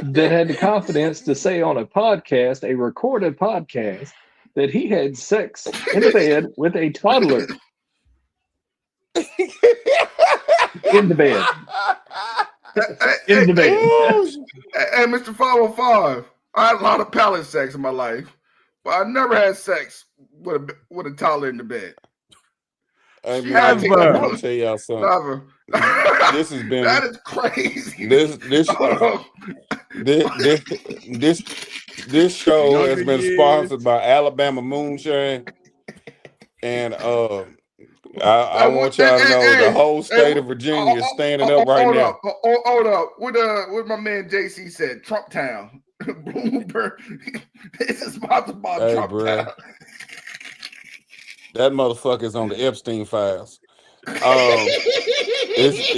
that had the confidence to say on a podcast, a recorded podcast, that he had sex in the bed with a toddler. In the bed. In the bed. Hey, Mr. 505, I had a lot of palate sex in my life, but I never had sex with a toddler in the bed. Hey, man, I'm gonna tell y'all something. Never. This has been That is crazy. This show has been sponsored by Alabama Moonshine, and I want y'all to know the whole state of Virginia is standing up right now. Hold up. What my man JC said, Trump Town. Bloomberg. This is sponsored by Trump Town. That motherfucker is on the Epstein files. It's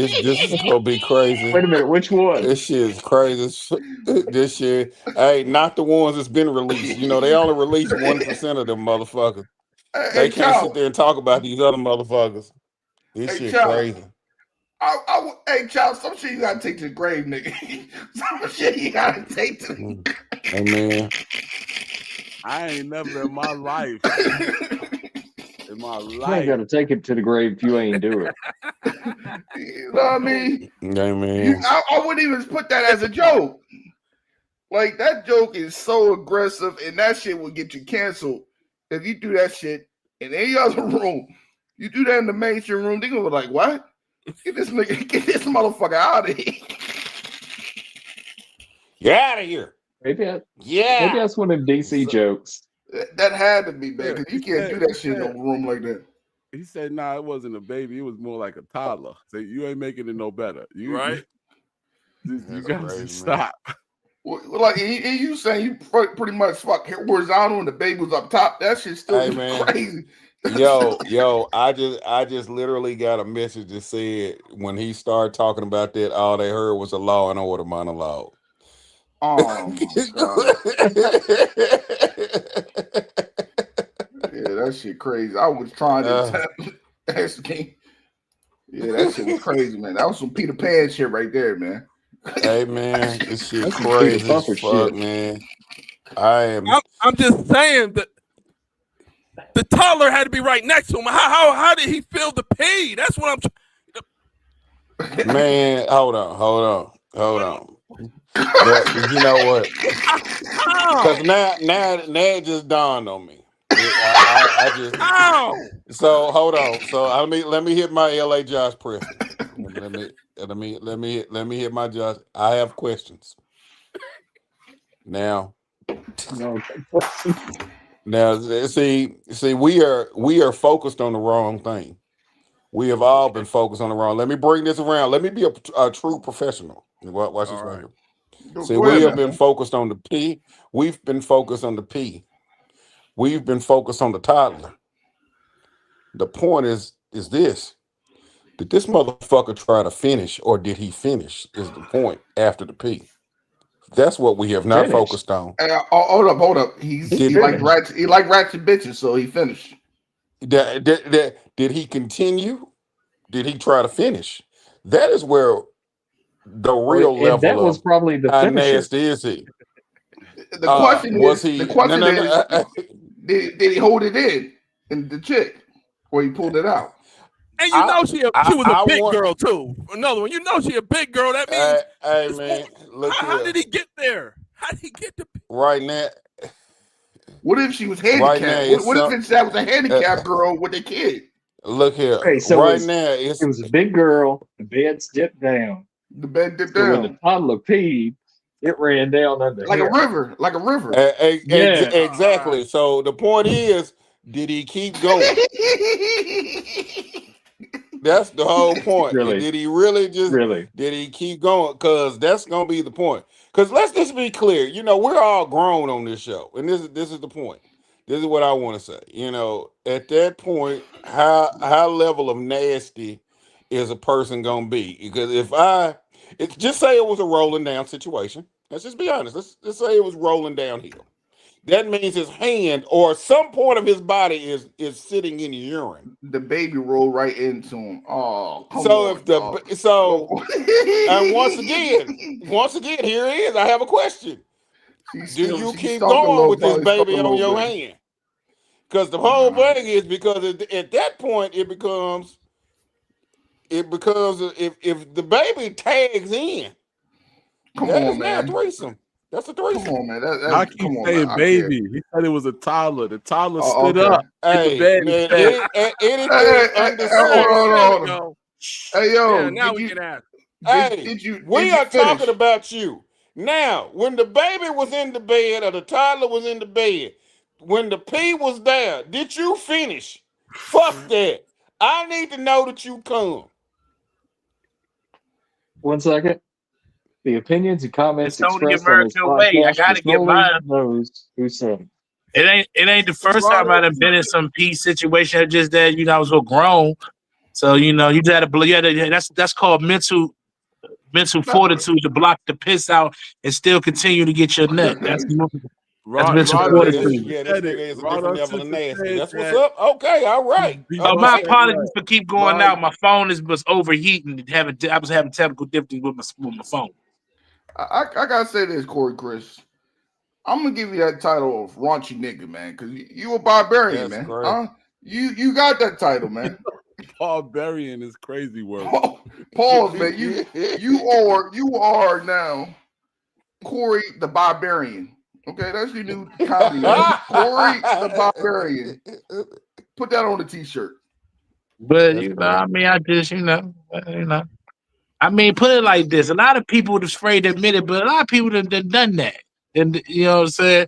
just gonna be crazy. Wait a minute, which one? This shit is crazy. This shit, hey, not the ones that's been released. You know, they only release 1% of them motherfuckers. They can't sit there and talk about these other motherfuckers. This shit crazy. Hey, Chow, some shit you gotta take to the grave, nigga. Some shit you gotta take to the grave. Hey, man. I ain't never in my life. You ain't gotta take it to the grave if you ain't do it. You know what I mean? Yeah, man. I wouldn't even put that as a joke. Like, that joke is so aggressive, and that shit will get you canceled. If you do that shit in any other room, you do that in the mainstream room, they're gonna be like, what? Get this motherfucker out of here. Get out of here. Maybe that's one of them DC jokes. That had to be, man, because you can't do that shit in a room like that. He said, nah, it wasn't a baby. It was more like a toddler. So you ain't making it no better. You gotta stop. Well, like you saying you pretty much fuck horizontal and the baby was up top. That shit's still crazy. Yo, I just literally got a message that said when he started talking about that, all they heard was a Law and Order monologue. Oh my God. Yeah, that shit crazy. I was trying to ask me. Yeah, that shit was crazy, man. That was some Peter Pan shit right there, man. Hey, man, this shit crazy as fuck, man. I'm just saying that the toddler had to be right next to him. How did he feel the pee? That's what I'm. Man, hold on. But you know what? Because now it just dawned on me. I just so hold on. So let me hit my LA Josh Preston. Let me hit my Josh. I have questions. Now, see, we are focused on the wrong thing. We have all been focused on the wrong. Let me bring this around. Let me be a true professional. Watch this right here. See, we have been focused on the P. We've been focused on the P. We've been focused on the toddler. The point is this. Did this motherfucker try to finish, or did he finish? Is the point after the P. That's what we have not focused on. Hold up. He like ratchet bitches, so he finished. Did he continue? Did he try to finish? That is where the real level that was probably the how finisher. nasty is he? The question is, did he hold it in the chick, or he pulled it out? And you know she was a big girl too. Another one. You know she a big girl. That means. Hey man, look how did he get there? How did he get to? Right now. What if she was handicapped? Right now, what if that was a handicapped girl with a kid? Look here. Okay, so right now, it was a big girl. The bed dipped down. The bed dipped down. When the toddler peed, it ran down under like a river. Exactly. So the point is, Did he keep going? That's the whole point. Really? Did he really just? Really? Did he keep going? Because that's gonna be the point. Because let's just be clear. You know, we're all grown on this show, and this is the point. This is what I want to say. You know, at that point, how level of nasty is a person gonna be? Because it's just say it was a rolling down situation. Let's just be honest. Let's just say it was rolling downhill. That means his hand or some part of his body is sitting in urine. The baby rolled right into him. Oh, come so on, if the so and once again, here it is. I have a question. Do you keep going with this baby on your hand? Because the whole thing is because at that point it becomes if the baby tags in, that is not a threesome. That's a threesome. Come on, man. I keep saying baby. He said it was a toddler. The toddler stood up. Hey, man, hold on. Hey, yo. Yeah, now we can ask. We are talking about you. Now, when the baby was in the bed or the toddler was in the bed, when the pee was there, did you finish? Fuck that. I need to know that you come. 1 second. The opinions and comments It's only expressed on this American way. I podcast gotta is get solely mine. those who said It ain't the first time I've been in some pee situation. It's just that I was so grown, so you just had to. That's called mental fortitude to block the piss out and still continue to get your nut. That's mental fortitude. That's what's up. Okay, all right. My apologies for keep going out. My phone was overheating. I was having technical difficulties with my phone. I gotta say this, Corey Chris. I'm gonna give you that title of raunchy nigga, man, because you a barbarian, man. You got that title, man. Barbarian is crazy word. Pause, man. You are now Corey the Barbarian. Okay, that's your new comedy. Corey the Barbarian. Put that on the t-shirt. But I mean, put it like this: a lot of people are afraid to admit it, but a lot of people have done that. And you know what I'm saying?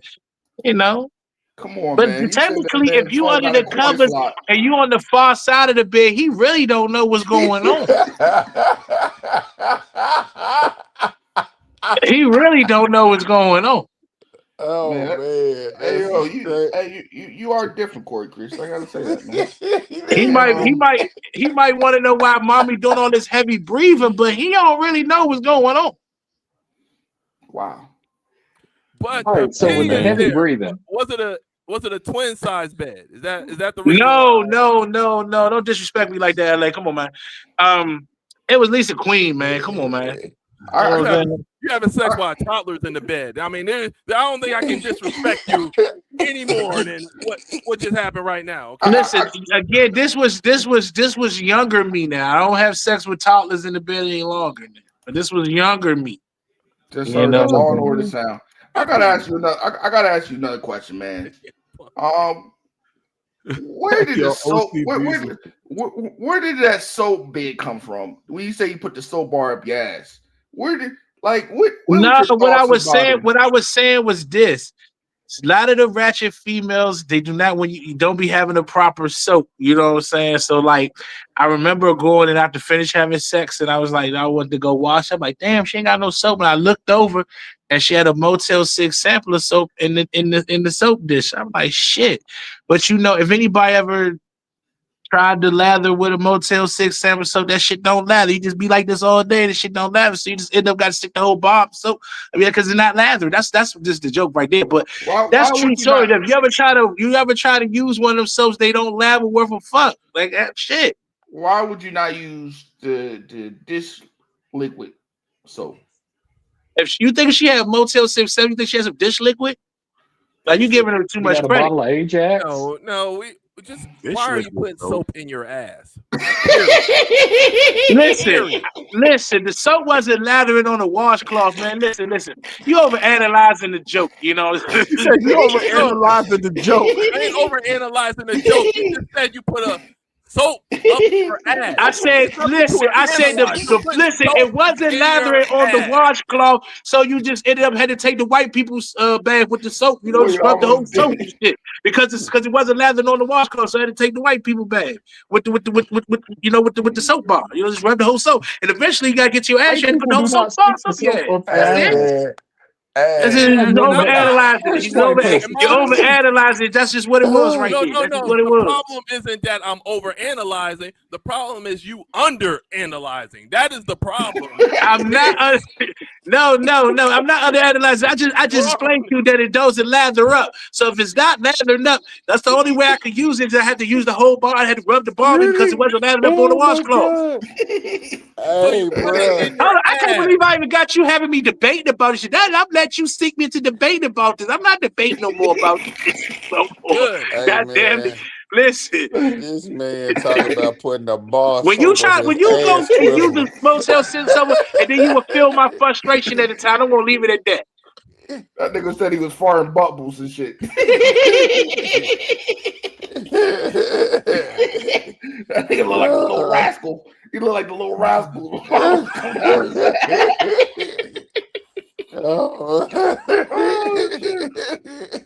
Come on, but man. Technically, if you under the covers and you on the far side of the bed, he really don't know what's going on. He really don't know what's going on. Oh man! Hey, you are different, Corey Chris. I gotta say that, man. He might want to know why mommy doing all this heavy breathing, but he don't really know what's going on. Wow. But so with the heavy breathing, was it a twin size bed? Is that the reason? No. Don't disrespect me like that, LA. Come on, man. It was Lisa Queen, man. Come on, man. You having sex while a toddler's in the bed. I mean, I don't think I can disrespect you any more than what just happened right now. Okay? Listen, again, this was younger me. Now I don't have sex with toddlers in the bed any longer. Now. But this was younger me. Just heard that Law and Order sound. I gotta ask you another question, man. Where did the soap? Where did that soap bed come from? When you say you put the soap bar up your ass, where did what I was saying was this. A lot of the ratchet females, they do not, when you don't be having a proper soap, you know what I'm saying? So like, I remember going and after finish having sex and I was like, I wanted to go wash. I'm like, damn, she ain't got no soap. And I looked over and she had a Motel 6 sample of soap in the soap dish. I'm like, shit. But if anybody ever tried to lather with a Motel 6 sample soap, that shit don't lather. You just be like this all day, and the shit don't lather. So you just end up got to stick the whole bar up soap. I mean, because it's not lathered. That's just the joke right there. But that's true story. If you ever try to use one of them soaps, they don't lather worth a fuck. Like that shit. Why would you not use the dish liquid soap? If you think she had Motel 6, you think she has some dish liquid? Like you giving her too much credit. A bottle of Ajax? No, why are you putting soap in your ass? Listen, the soap wasn't lathering on the washcloth, man. Listen. You overanalyzing the joke, you know. You said you overanalyzing the joke. I ain't overanalyzing the joke. You just said you put a soap up her ass. I said, listen, it wasn't lathering on the washcloth, so you just ended up had to take the white people's bath with the soap, just rub the whole soap and shit. Because it wasn't lathering on the washcloth, so I had to take the white people bath with the soap bar. Just rub the whole soap. And eventually you gotta get your ass, you had to put the whole soap bar up your ass. That's it. You're overanalyzing it. You're overanalyzing it. That's just what it was right there. That's just what it the was. problem isn't that I'm overanalyzing. The problem is you underanalyzing. That is the problem. I'm not. No. I'm not underanalyzing. I just explained to you that it doesn't lather up. So if it's not lathering up, that's the only way I could use it. I had to use the whole bar. I had to rub the bar in because it wasn't lathering up on the washcloth. Hey, bro. I can't believe I even got you having me debating about this shit. I'm let you seek me to debate about this. I'm not debating no more about this. Hey, God damn it. Listen. This man talking about putting a bar. When you go and use the motel somewhere, and then you will feel my frustration at the time. I'm gonna leave it at that. That nigga said he was farting bubbles and shit. That nigga look like a little rascal. He look like the little rascal.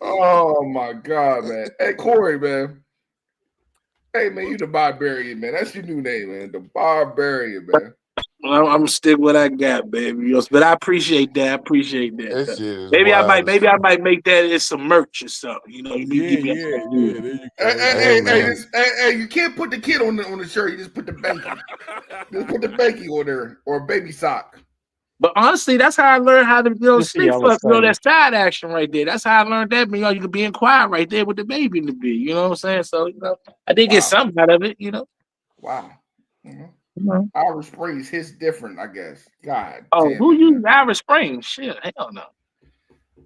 Oh my God, man. Hey, Corey, man. Hey, man, you the Barbarian, man. That's your new name, man. The Barbarian, man. Well, I'm still what I got, baby. But I appreciate that. Maybe I might make that as some merch or something. Hey, you can't put the kid on the shirt. You just put the banky. Just put the banky on there or a baby sock. But honestly, that's how I learned how to street fuck. That side action right there. That's how I learned that. You could be in quiet right there with the baby in the bed. You know what I'm saying? So I did get something out of it. Wow. Irish Springs hits different, I guess. God. Oh, who used Irish Springs? Shit, hell no.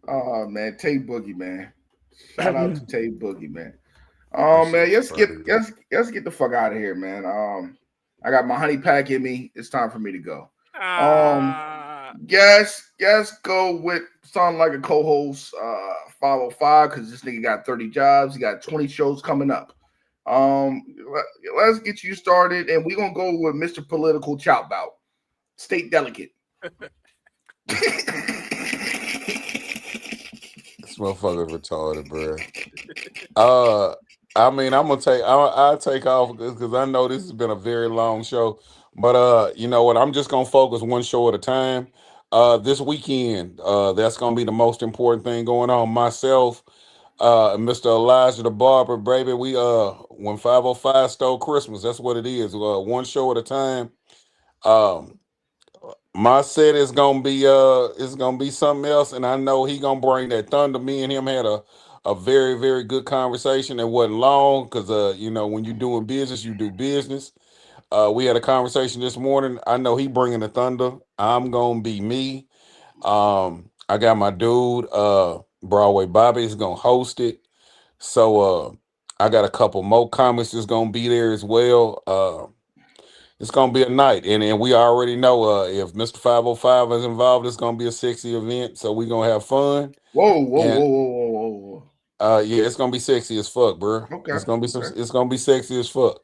Oh man, Tay Boogie, man. Shout out to Tay Boogie, man. Man, let's get the fuck out of here, man. I got my honey pack in me. It's time for me to go. Yes, go with sound like a co-host 505 because this nigga got 30 jobs. He got 20 shows coming up. Let's get you started, and we're gonna go with Mr. Political Chop Bout, State Delegate. This motherfucker's retarded, bro. I mean, I'll take off because I know this has been a very long show. But you know what? I'm just gonna focus one show at a time. This weekend, that's gonna be the most important thing going on. Myself, Mr. Elijah the Barber, baby. We when 505 stole Christmas, that's what it is. One show at a time. My set is gonna be something else, and I know he gonna bring that thunder. Me and him had a very, very good conversation. It wasn't long because when you're doing business, you do business. We had a conversation this morning. I know he bringing the thunder. I'm gonna be me. I got my dude, Broadway Bobby is gonna host it. So I got a couple more comics that's gonna be there as well. It's gonna be a night, and we already know if Mr. 505 is involved, it's gonna be a sexy event. So we're gonna have fun. Whoa. Yeah, it's gonna be sexy as fuck, bro. Okay. It's gonna be sexy as fuck.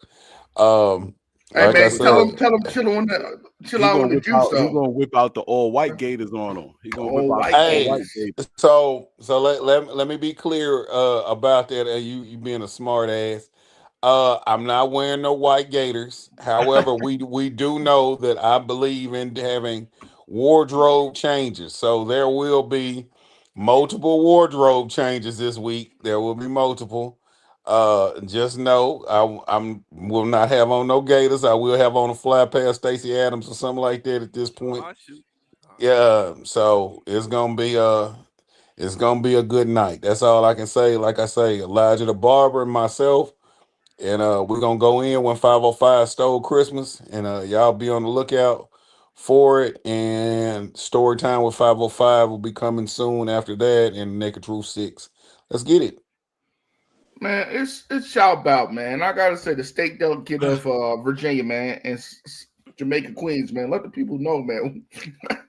Hey, man, tell him chill out on the juice. He's gonna whip out the all white gators on him. He's gonna whip out the all white gators. So let me be clear about that. You being a smart ass. I'm not wearing no white gators. However, we do know that I believe in having wardrobe changes. So there will be multiple wardrobe changes this week. There will be multiple. Just know I will not have on no gators. I will have on a fly past Stacey Adams or something like that at this point. Yeah, so it's gonna be a good night. That's all I can say. Like I say, Elijah the Barber and myself, and we're gonna go in when 505 stole Christmas, and y'all be on the lookout for it. And story time with 505 will be coming soon after that, and Naked Truth 6. Let's get it. Man, it's shout out, man. I gotta say the state delegate of Virginia, man, and Jamaica Queens, man. Let the people know, man.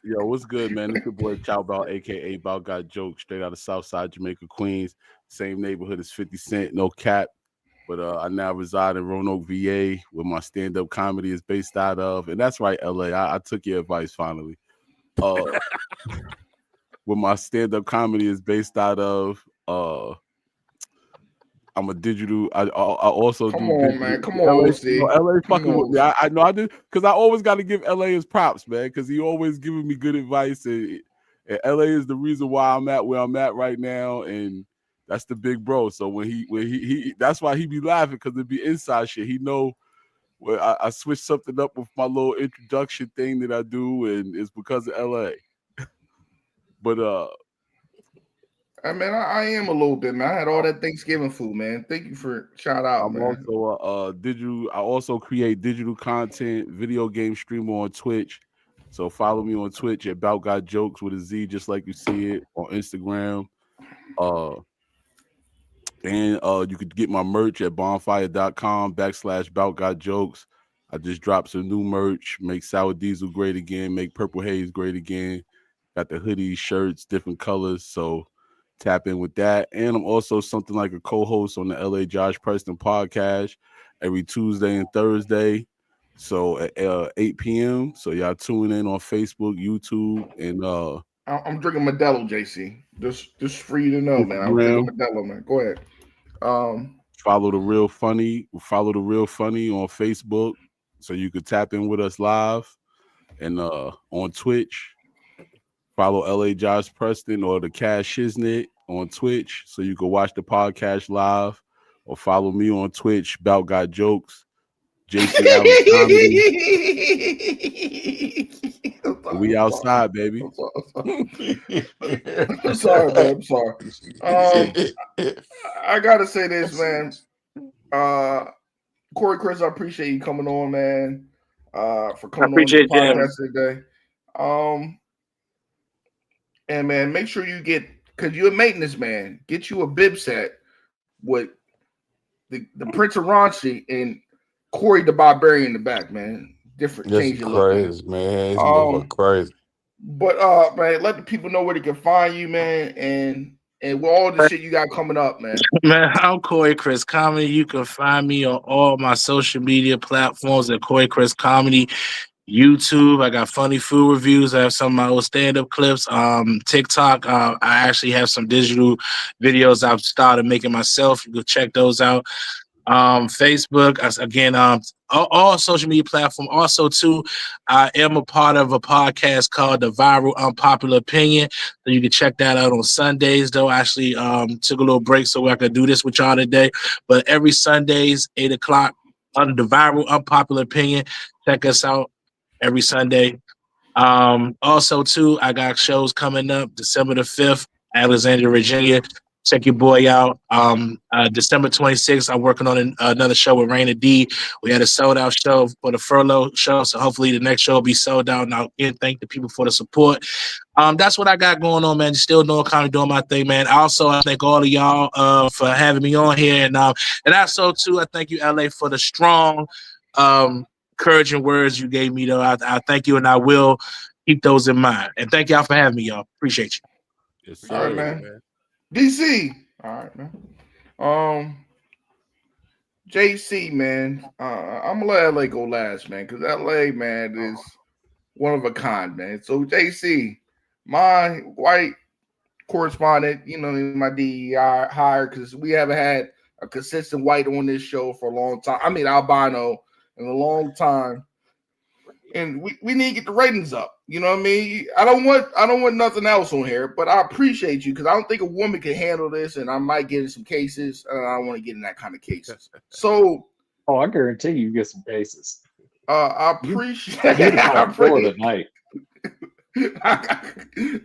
Yo, what's good, man? It's your boy Chow Bout, aka Bout Got Jokes, straight out of Southside Jamaica Queens. Same neighborhood as 50 Cent, no cap. But I now reside in Roanoke, VA, where my stand-up comedy is based out of. And that's right, LA. I took your advice finally. Where my stand-up comedy is based out of. I'm a digital. I also Come do on, digital. man. Come LA, on, see. LA Come fucking with on, me. I know I did because I always got to give LA his props, man. Because he always giving me good advice, and LA is the reason why I'm at where I'm at right now, and that's the big bro. So when he that's why he be laughing because it be inside shit. He know where I switched something up with my little introduction thing that I do, and it's because of LA. But I mean, I am a little bit, man. I had all that Thanksgiving food, man. Thank you for shout out, I'm man. also digital. I also create digital content, video game streamer on Twitch. So follow me on Twitch at Bout Got Jokes with a Z, just like you see it on Instagram. And you could get my merch at bonfire.com/Bout Got Jokes. I just dropped some new merch, make Sour Diesel great again, make Purple Haze great again. Got the hoodies, shirts, different colors. So tap in with that. And I'm also something like a co-host on the LA Josh Preston podcast every Tuesday and Thursday. So at 8 p.m. So y'all tune in on Facebook, YouTube, and I'm drinking Modelo, JC. Just for you to know, man. I'm Instagram. drinking Modelo, man. Go ahead. Follow the Real Funny. Follow the Real Funny on Facebook, so you could tap in with us live, and on Twitch. Follow LA Josh Preston or the Cash Shiznit on Twitch, so you can watch the podcast live, or follow me on Twitch. Bout Got Jokes, JC Allen Comedy. We outside, baby. I'm sorry, man. I'm sorry. I gotta say this, man. Corey, Chris, I appreciate you coming on, man. For coming on the podcast today. And man, make sure you get, because you're a maintenance man, get you a bib set with the Prince of Raunchy and Corey the Barbarian in the back, man. Different, change your look, man. It's moving crazy. But man, let the people know where they can find you, man, and with all the shit you got coming up, man. Man, I'm Corey Chris Comedy. You can find me on all my social media platforms at Corey Chris Comedy. YouTube, I got funny food reviews. I have some of my old stand-up clips. TikTok, I actually have some digital videos I've started making myself. You can check those out. Facebook, again, all social media platform. Also, too, I am a part of a podcast called The Viral Unpopular Opinion. So you can check that out on Sundays, though. I actually took a little break so I could do this with y'all today. But every Sundays, 8 o'clock, on The Viral Unpopular Opinion. Check us out every Sunday. Also, too, I got shows coming up December the 5th, Alexandria, Virginia. Check your boy out. December 26th, I'm working on another show with Raina D. We had a sold-out show for the furlough show, so hopefully the next show will be sold out. And I'll again thank the people for the support. That's what I got going on, man. Still doing comedy, doing my thing, man. Also, I thank all of y'all for having me on here. And also, too, I thank you, LA, for the strong encouraging words you gave me, though. I thank you, and I will keep those in mind. And thank y'all for having me, y'all. Appreciate you. Yes, All right, man. DC. All right, man. JC, man. I'm gonna let LA go last, man, because LA, man, is one of a kind, man. So JC, my white correspondent, my DEI hire, because we haven't had a consistent white on this show for a long time. I mean, albino in a long time. And we need to get the ratings up. You know what I mean? I don't want nothing else on here, but I appreciate you because I don't think a woman can handle this, and I might get in some cases. And I don't want to get in that kind of cases. So, I guarantee you get some cases. I appreciate it. Tonight.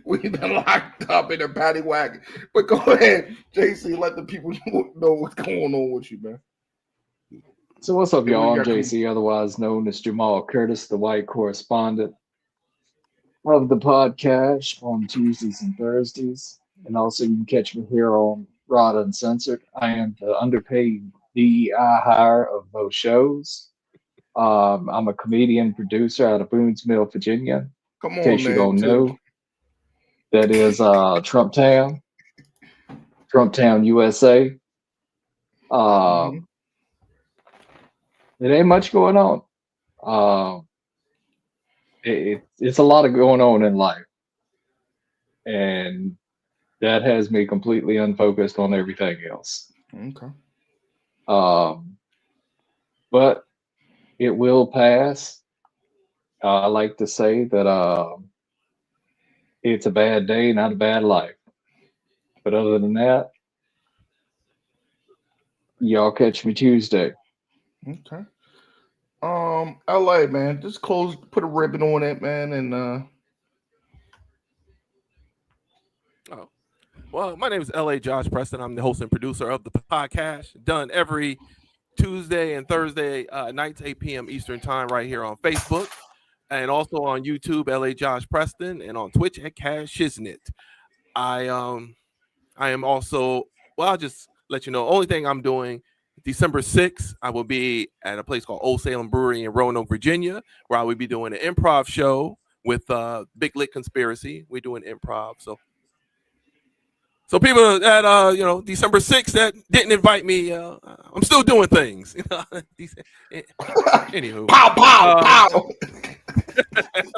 We've been locked up in a paddy wagon. But go ahead, JC. Let the people know what's going on with you, man. So what's up, y'all? I'm JC, otherwise known as Jamal Curtis, the white correspondent of the podcast on Tuesdays and Thursdays. And also you can catch me here on Rod Uncensored. I am the underpaid DEI hire of both shows. I'm a comedian producer out of Boones Mill, Virginia. Come on, in case man, you don't know, that is Trumptown, USA. It ain't much going on. It's a lot of going on in life, and that has me completely unfocused on everything else. Okay. But it will pass. I like to say that it's a bad day, not a bad life. But other than that, y'all catch me Tuesday. Okay. LA, man, just close, put a ribbon on it, man, and Oh, well, my name is LA Josh Preston. I'm the host and producer of the podcast, done every Tuesday and Thursday nights, 8 p.m. Eastern time, right here on Facebook, and also on YouTube, LA Josh Preston, and on Twitch at Cash Shiznit. I am also, well, I'll just let you know, only thing I'm doing December 6th, I will be at a place called Old Salem Brewery in Roanoke, Virginia, where I will be doing an improv show with Big Lit Conspiracy. We're doing improv. So people that December 6th that didn't invite me, I'm still doing things. Anywho. Pow, pow, pow.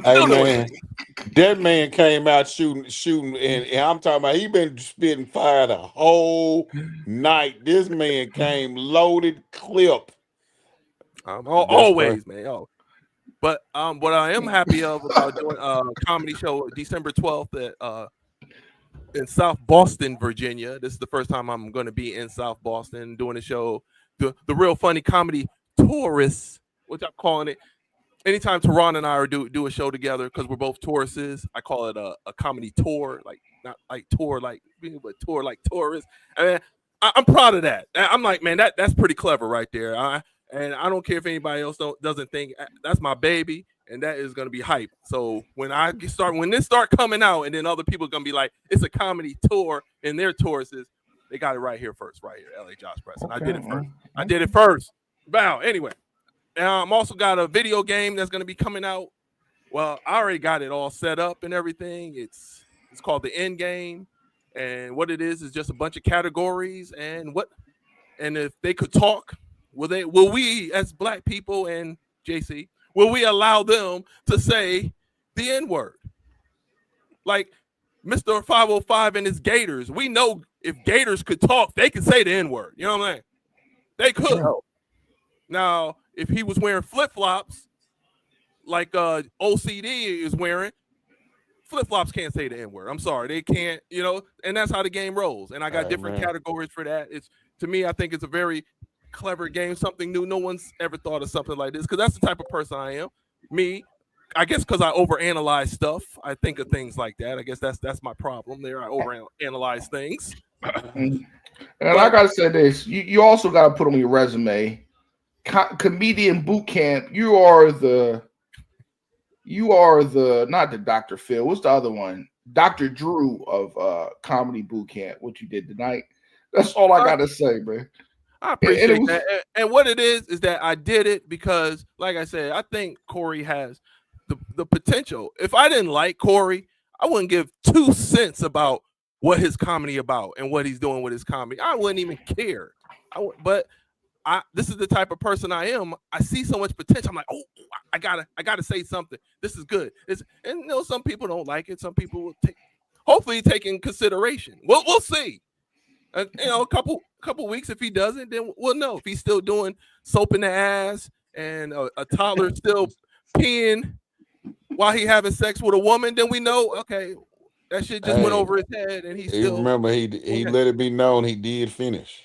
Hey man, that man came out shooting, and I'm talking about he been spitting fire the whole night. This man came loaded clip. Always, man. Oh. But what I am happy of about doing a comedy show December 12th at in South Boston, Virginia. This is the first time I'm going to be in South Boston doing a show, the Real Funny Comedy Tourists, which I'm calling it. Anytime Teron and I are do a show together, because we're both tourists, I call it a comedy tour, like not like tour like but tour like tourists. I mean, I'm proud of that. I'm like, man, that's pretty clever right there. And I don't care if anybody else doesn't think that's my baby, and that is going to be hype. So when this start coming out, and then other people are going to be like, it's a comedy tour, and their tourists, they got it right here first, right here, LA Josh Preston. Okay, I did it first. I did it first. Wow. Anyway. I'm also got a video game that's going to be coming out. Well, I already got it all set up and everything. It's called the End Game, and what it is just a bunch of categories. And if they could talk, will we as Black people and JC, will we allow them to say the N-word? Like Mr. 505 and his Gators. We know if Gators could talk, they could say the N-word. You know what I'm saying? They could. Yeah. Now, if he was wearing flip-flops like OCD is wearing, flip-flops can't say the N-word. I'm sorry. They can't, and that's how the game rolls. And I got different categories for that. To me, I think it's a very clever game, something new. No one's ever thought of something like this, because that's the type of person I am. Me, I guess because I overanalyze stuff. I think of things like that. I guess that's my problem there. I overanalyze things. And I got to say this. You also got to put on your resume, comedian boot camp. You are the not the Dr. Phil. What's the other one? Dr. Drew of comedy boot camp. What you did tonight. That's all I gotta say, man. I appreciate that. And what it is that I did it because, like I said, I think Corey has the potential. If I didn't like Corey, I wouldn't give 2 cents about what his comedy about and what he's doing with his comedy. I wouldn't even care. But this is the type of person I am. I see so much potential. I'm like, oh, I gotta say something. This is good. And some people don't like it. Some people will hopefully take in consideration. We'll see. A couple weeks. If he doesn't, then we'll know. If he's still doing soap in the ass and a toddler still peeing while he having sex with a woman, then we know. Okay, that shit just went over his head, and he still. Remember, he let it be known he did finish.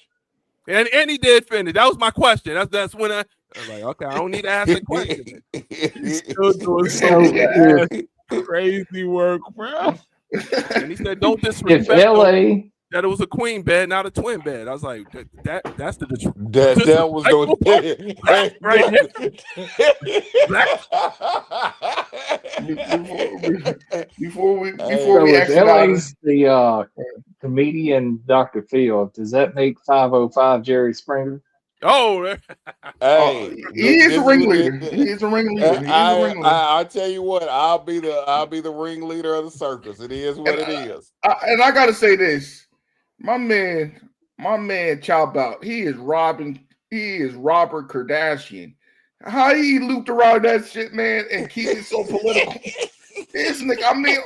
And he did finish. That was my question. That's when I was like, okay, I don't need to ask the question. He's still doing so crazy work, bro. And he said, "Don't disrespect." If LA that it was a queen bed, not a twin bed. I was like, that's the that was the before we LA's the comedian Dr. Phil. Does that make 505 Jerry Springer? Oh, hey, he is a ringleader. He is a ringleader. I tell you what, I'll be the ringleader of the circus. It is what it is. And I gotta say this. My man Chop Out, he is Robert Kardashian. How he looped around that shit, man, and keep it so political. This nigga, I mean,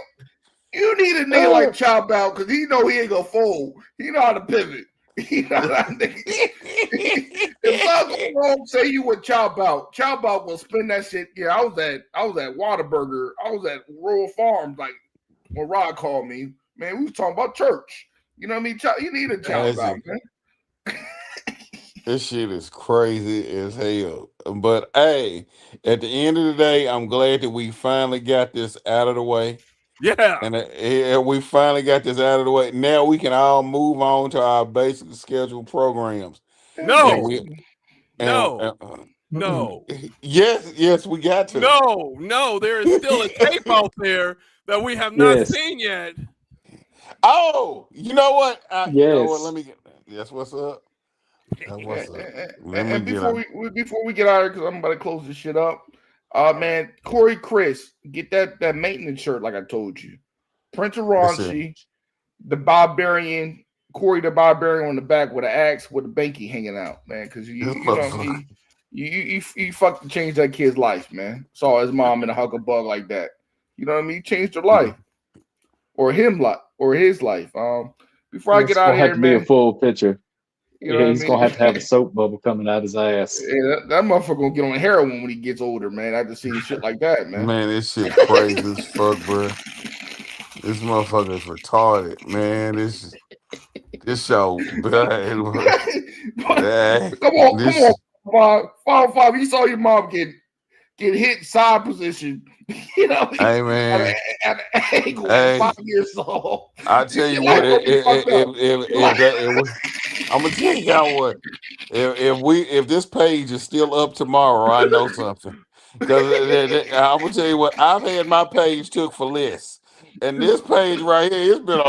you need a nigga like Chop Out because he know he ain't gonna fold. He know how to pivot. He know how to if something wrong, say you with Chop Out will spin that shit. Yeah, I was at Whataburger. I was at Rural Farms, like when Rod called me. Man, we was talking about church. You know what I mean? You need a Chop Out, man. This shit is crazy as hell. But hey, at the end of the day, I'm glad that we finally got this out of the way. Yeah. And we finally got this out of the way. Now we can all move on to our basic scheduled programs. No. No. No. Yes, we got to. No, there is still a tape out there that we have not seen yet. Oh, you know what? You know what? Let me get. That's what's up. What's up? And before we get out of here, because I'm about to close this shit up. Man, Corey Chris, get that maintenance shirt like I told you. Prince of Raunchy, the Barbarian, Corey the Barbarian on the back with an axe with a banky hanging out, man. Because you fucking changed that kid's life, man. Saw his mom in a huckabug like that. You know what I mean? You changed her life, or his life. Before I get out of here, have to man, be a full picture. You know he's gonna have to have a soap bubble coming out his ass. Yeah, that motherfucker gonna get on heroin when he gets older, man. I've seen shit like that, man. Man, this shit crazy as fuck, bro. This motherfucker is retarded, man. This show, Come on, 505. You saw your mom get hit side position. You know, hey man, at an angle at 5 years old. I tell you what, I'm gonna tell y'all what. If this page is still up tomorrow, I know something. Because I'm gonna tell you what, I've had my page took for less, and this page right here, it's been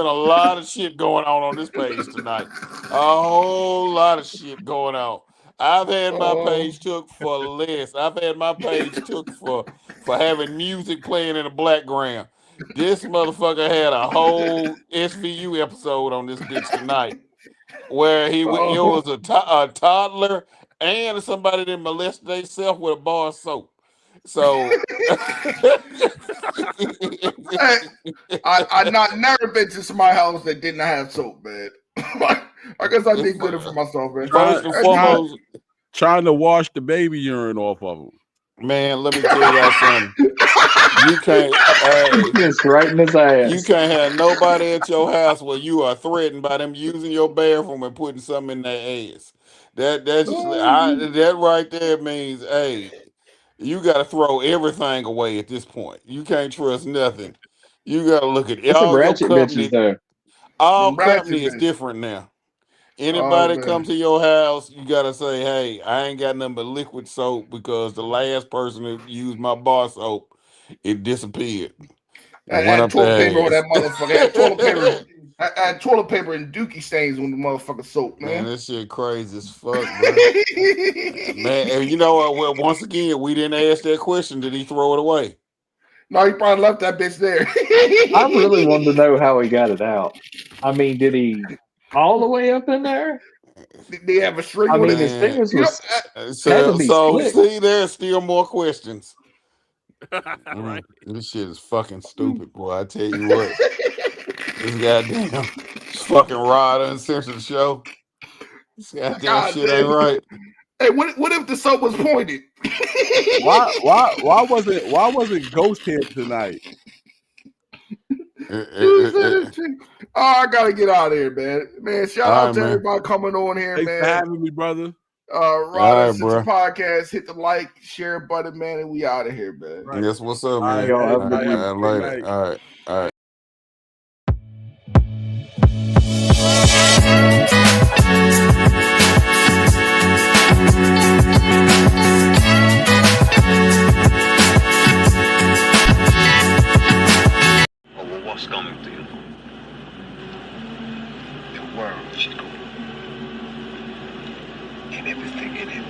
a lot of shit going on this page tonight. A whole lot of shit going on. I've had my page took for less. I've had my page took for having music playing in the background. This motherfucker had a whole SVU episode on this bitch tonight, where it was a toddler and somebody that molested themselves with a bar of soap. So I never been to my house that didn't have soap, man. I guess I did good for myself, man. First and foremost, trying to wash the baby urine off of him. Man, let me tell y'all something. You can't just right in his ass. You can't have nobody at your house where you are threatened by them using your bathroom and putting something in their ass. That right there means, hey, you gotta throw everything away at this point. You can't trust nothing. You gotta look at all your company. All company is different now. Anybody come to your house, you gotta say, hey, I ain't got nothing but liquid soap because the last person that used my bar soap, it disappeared. I had toilet paper on that motherfucker. I had toilet paper and dookie stains on the motherfucking soap, man. Man, this shit crazy as fuck, bro. Man, and you know what? Once again, we didn't ask that question. Did he throw it away? No, he probably left that bitch there. I really wanted to know how he got it out. I mean, did he all the way up in there? Did they have a string? I mean, his fingers was so see, there's still more questions. Right. This shit is fucking stupid, boy. I tell you what. This goddamn fucking Rod Uncensored show. This goddamn shit ain't right. Hey, what if the soap was pointed? Why wasn't Ghost Head tonight? I gotta get out of here, man. Man, shout out to everybody coming on here, Thanks man. for having me, brother. Rod Uncensored Podcast. Hit the like, share button, man, and we out of here, man. Right. Yes, what's up, man? All right. What's coming to you? The world, Chico. And everything in it.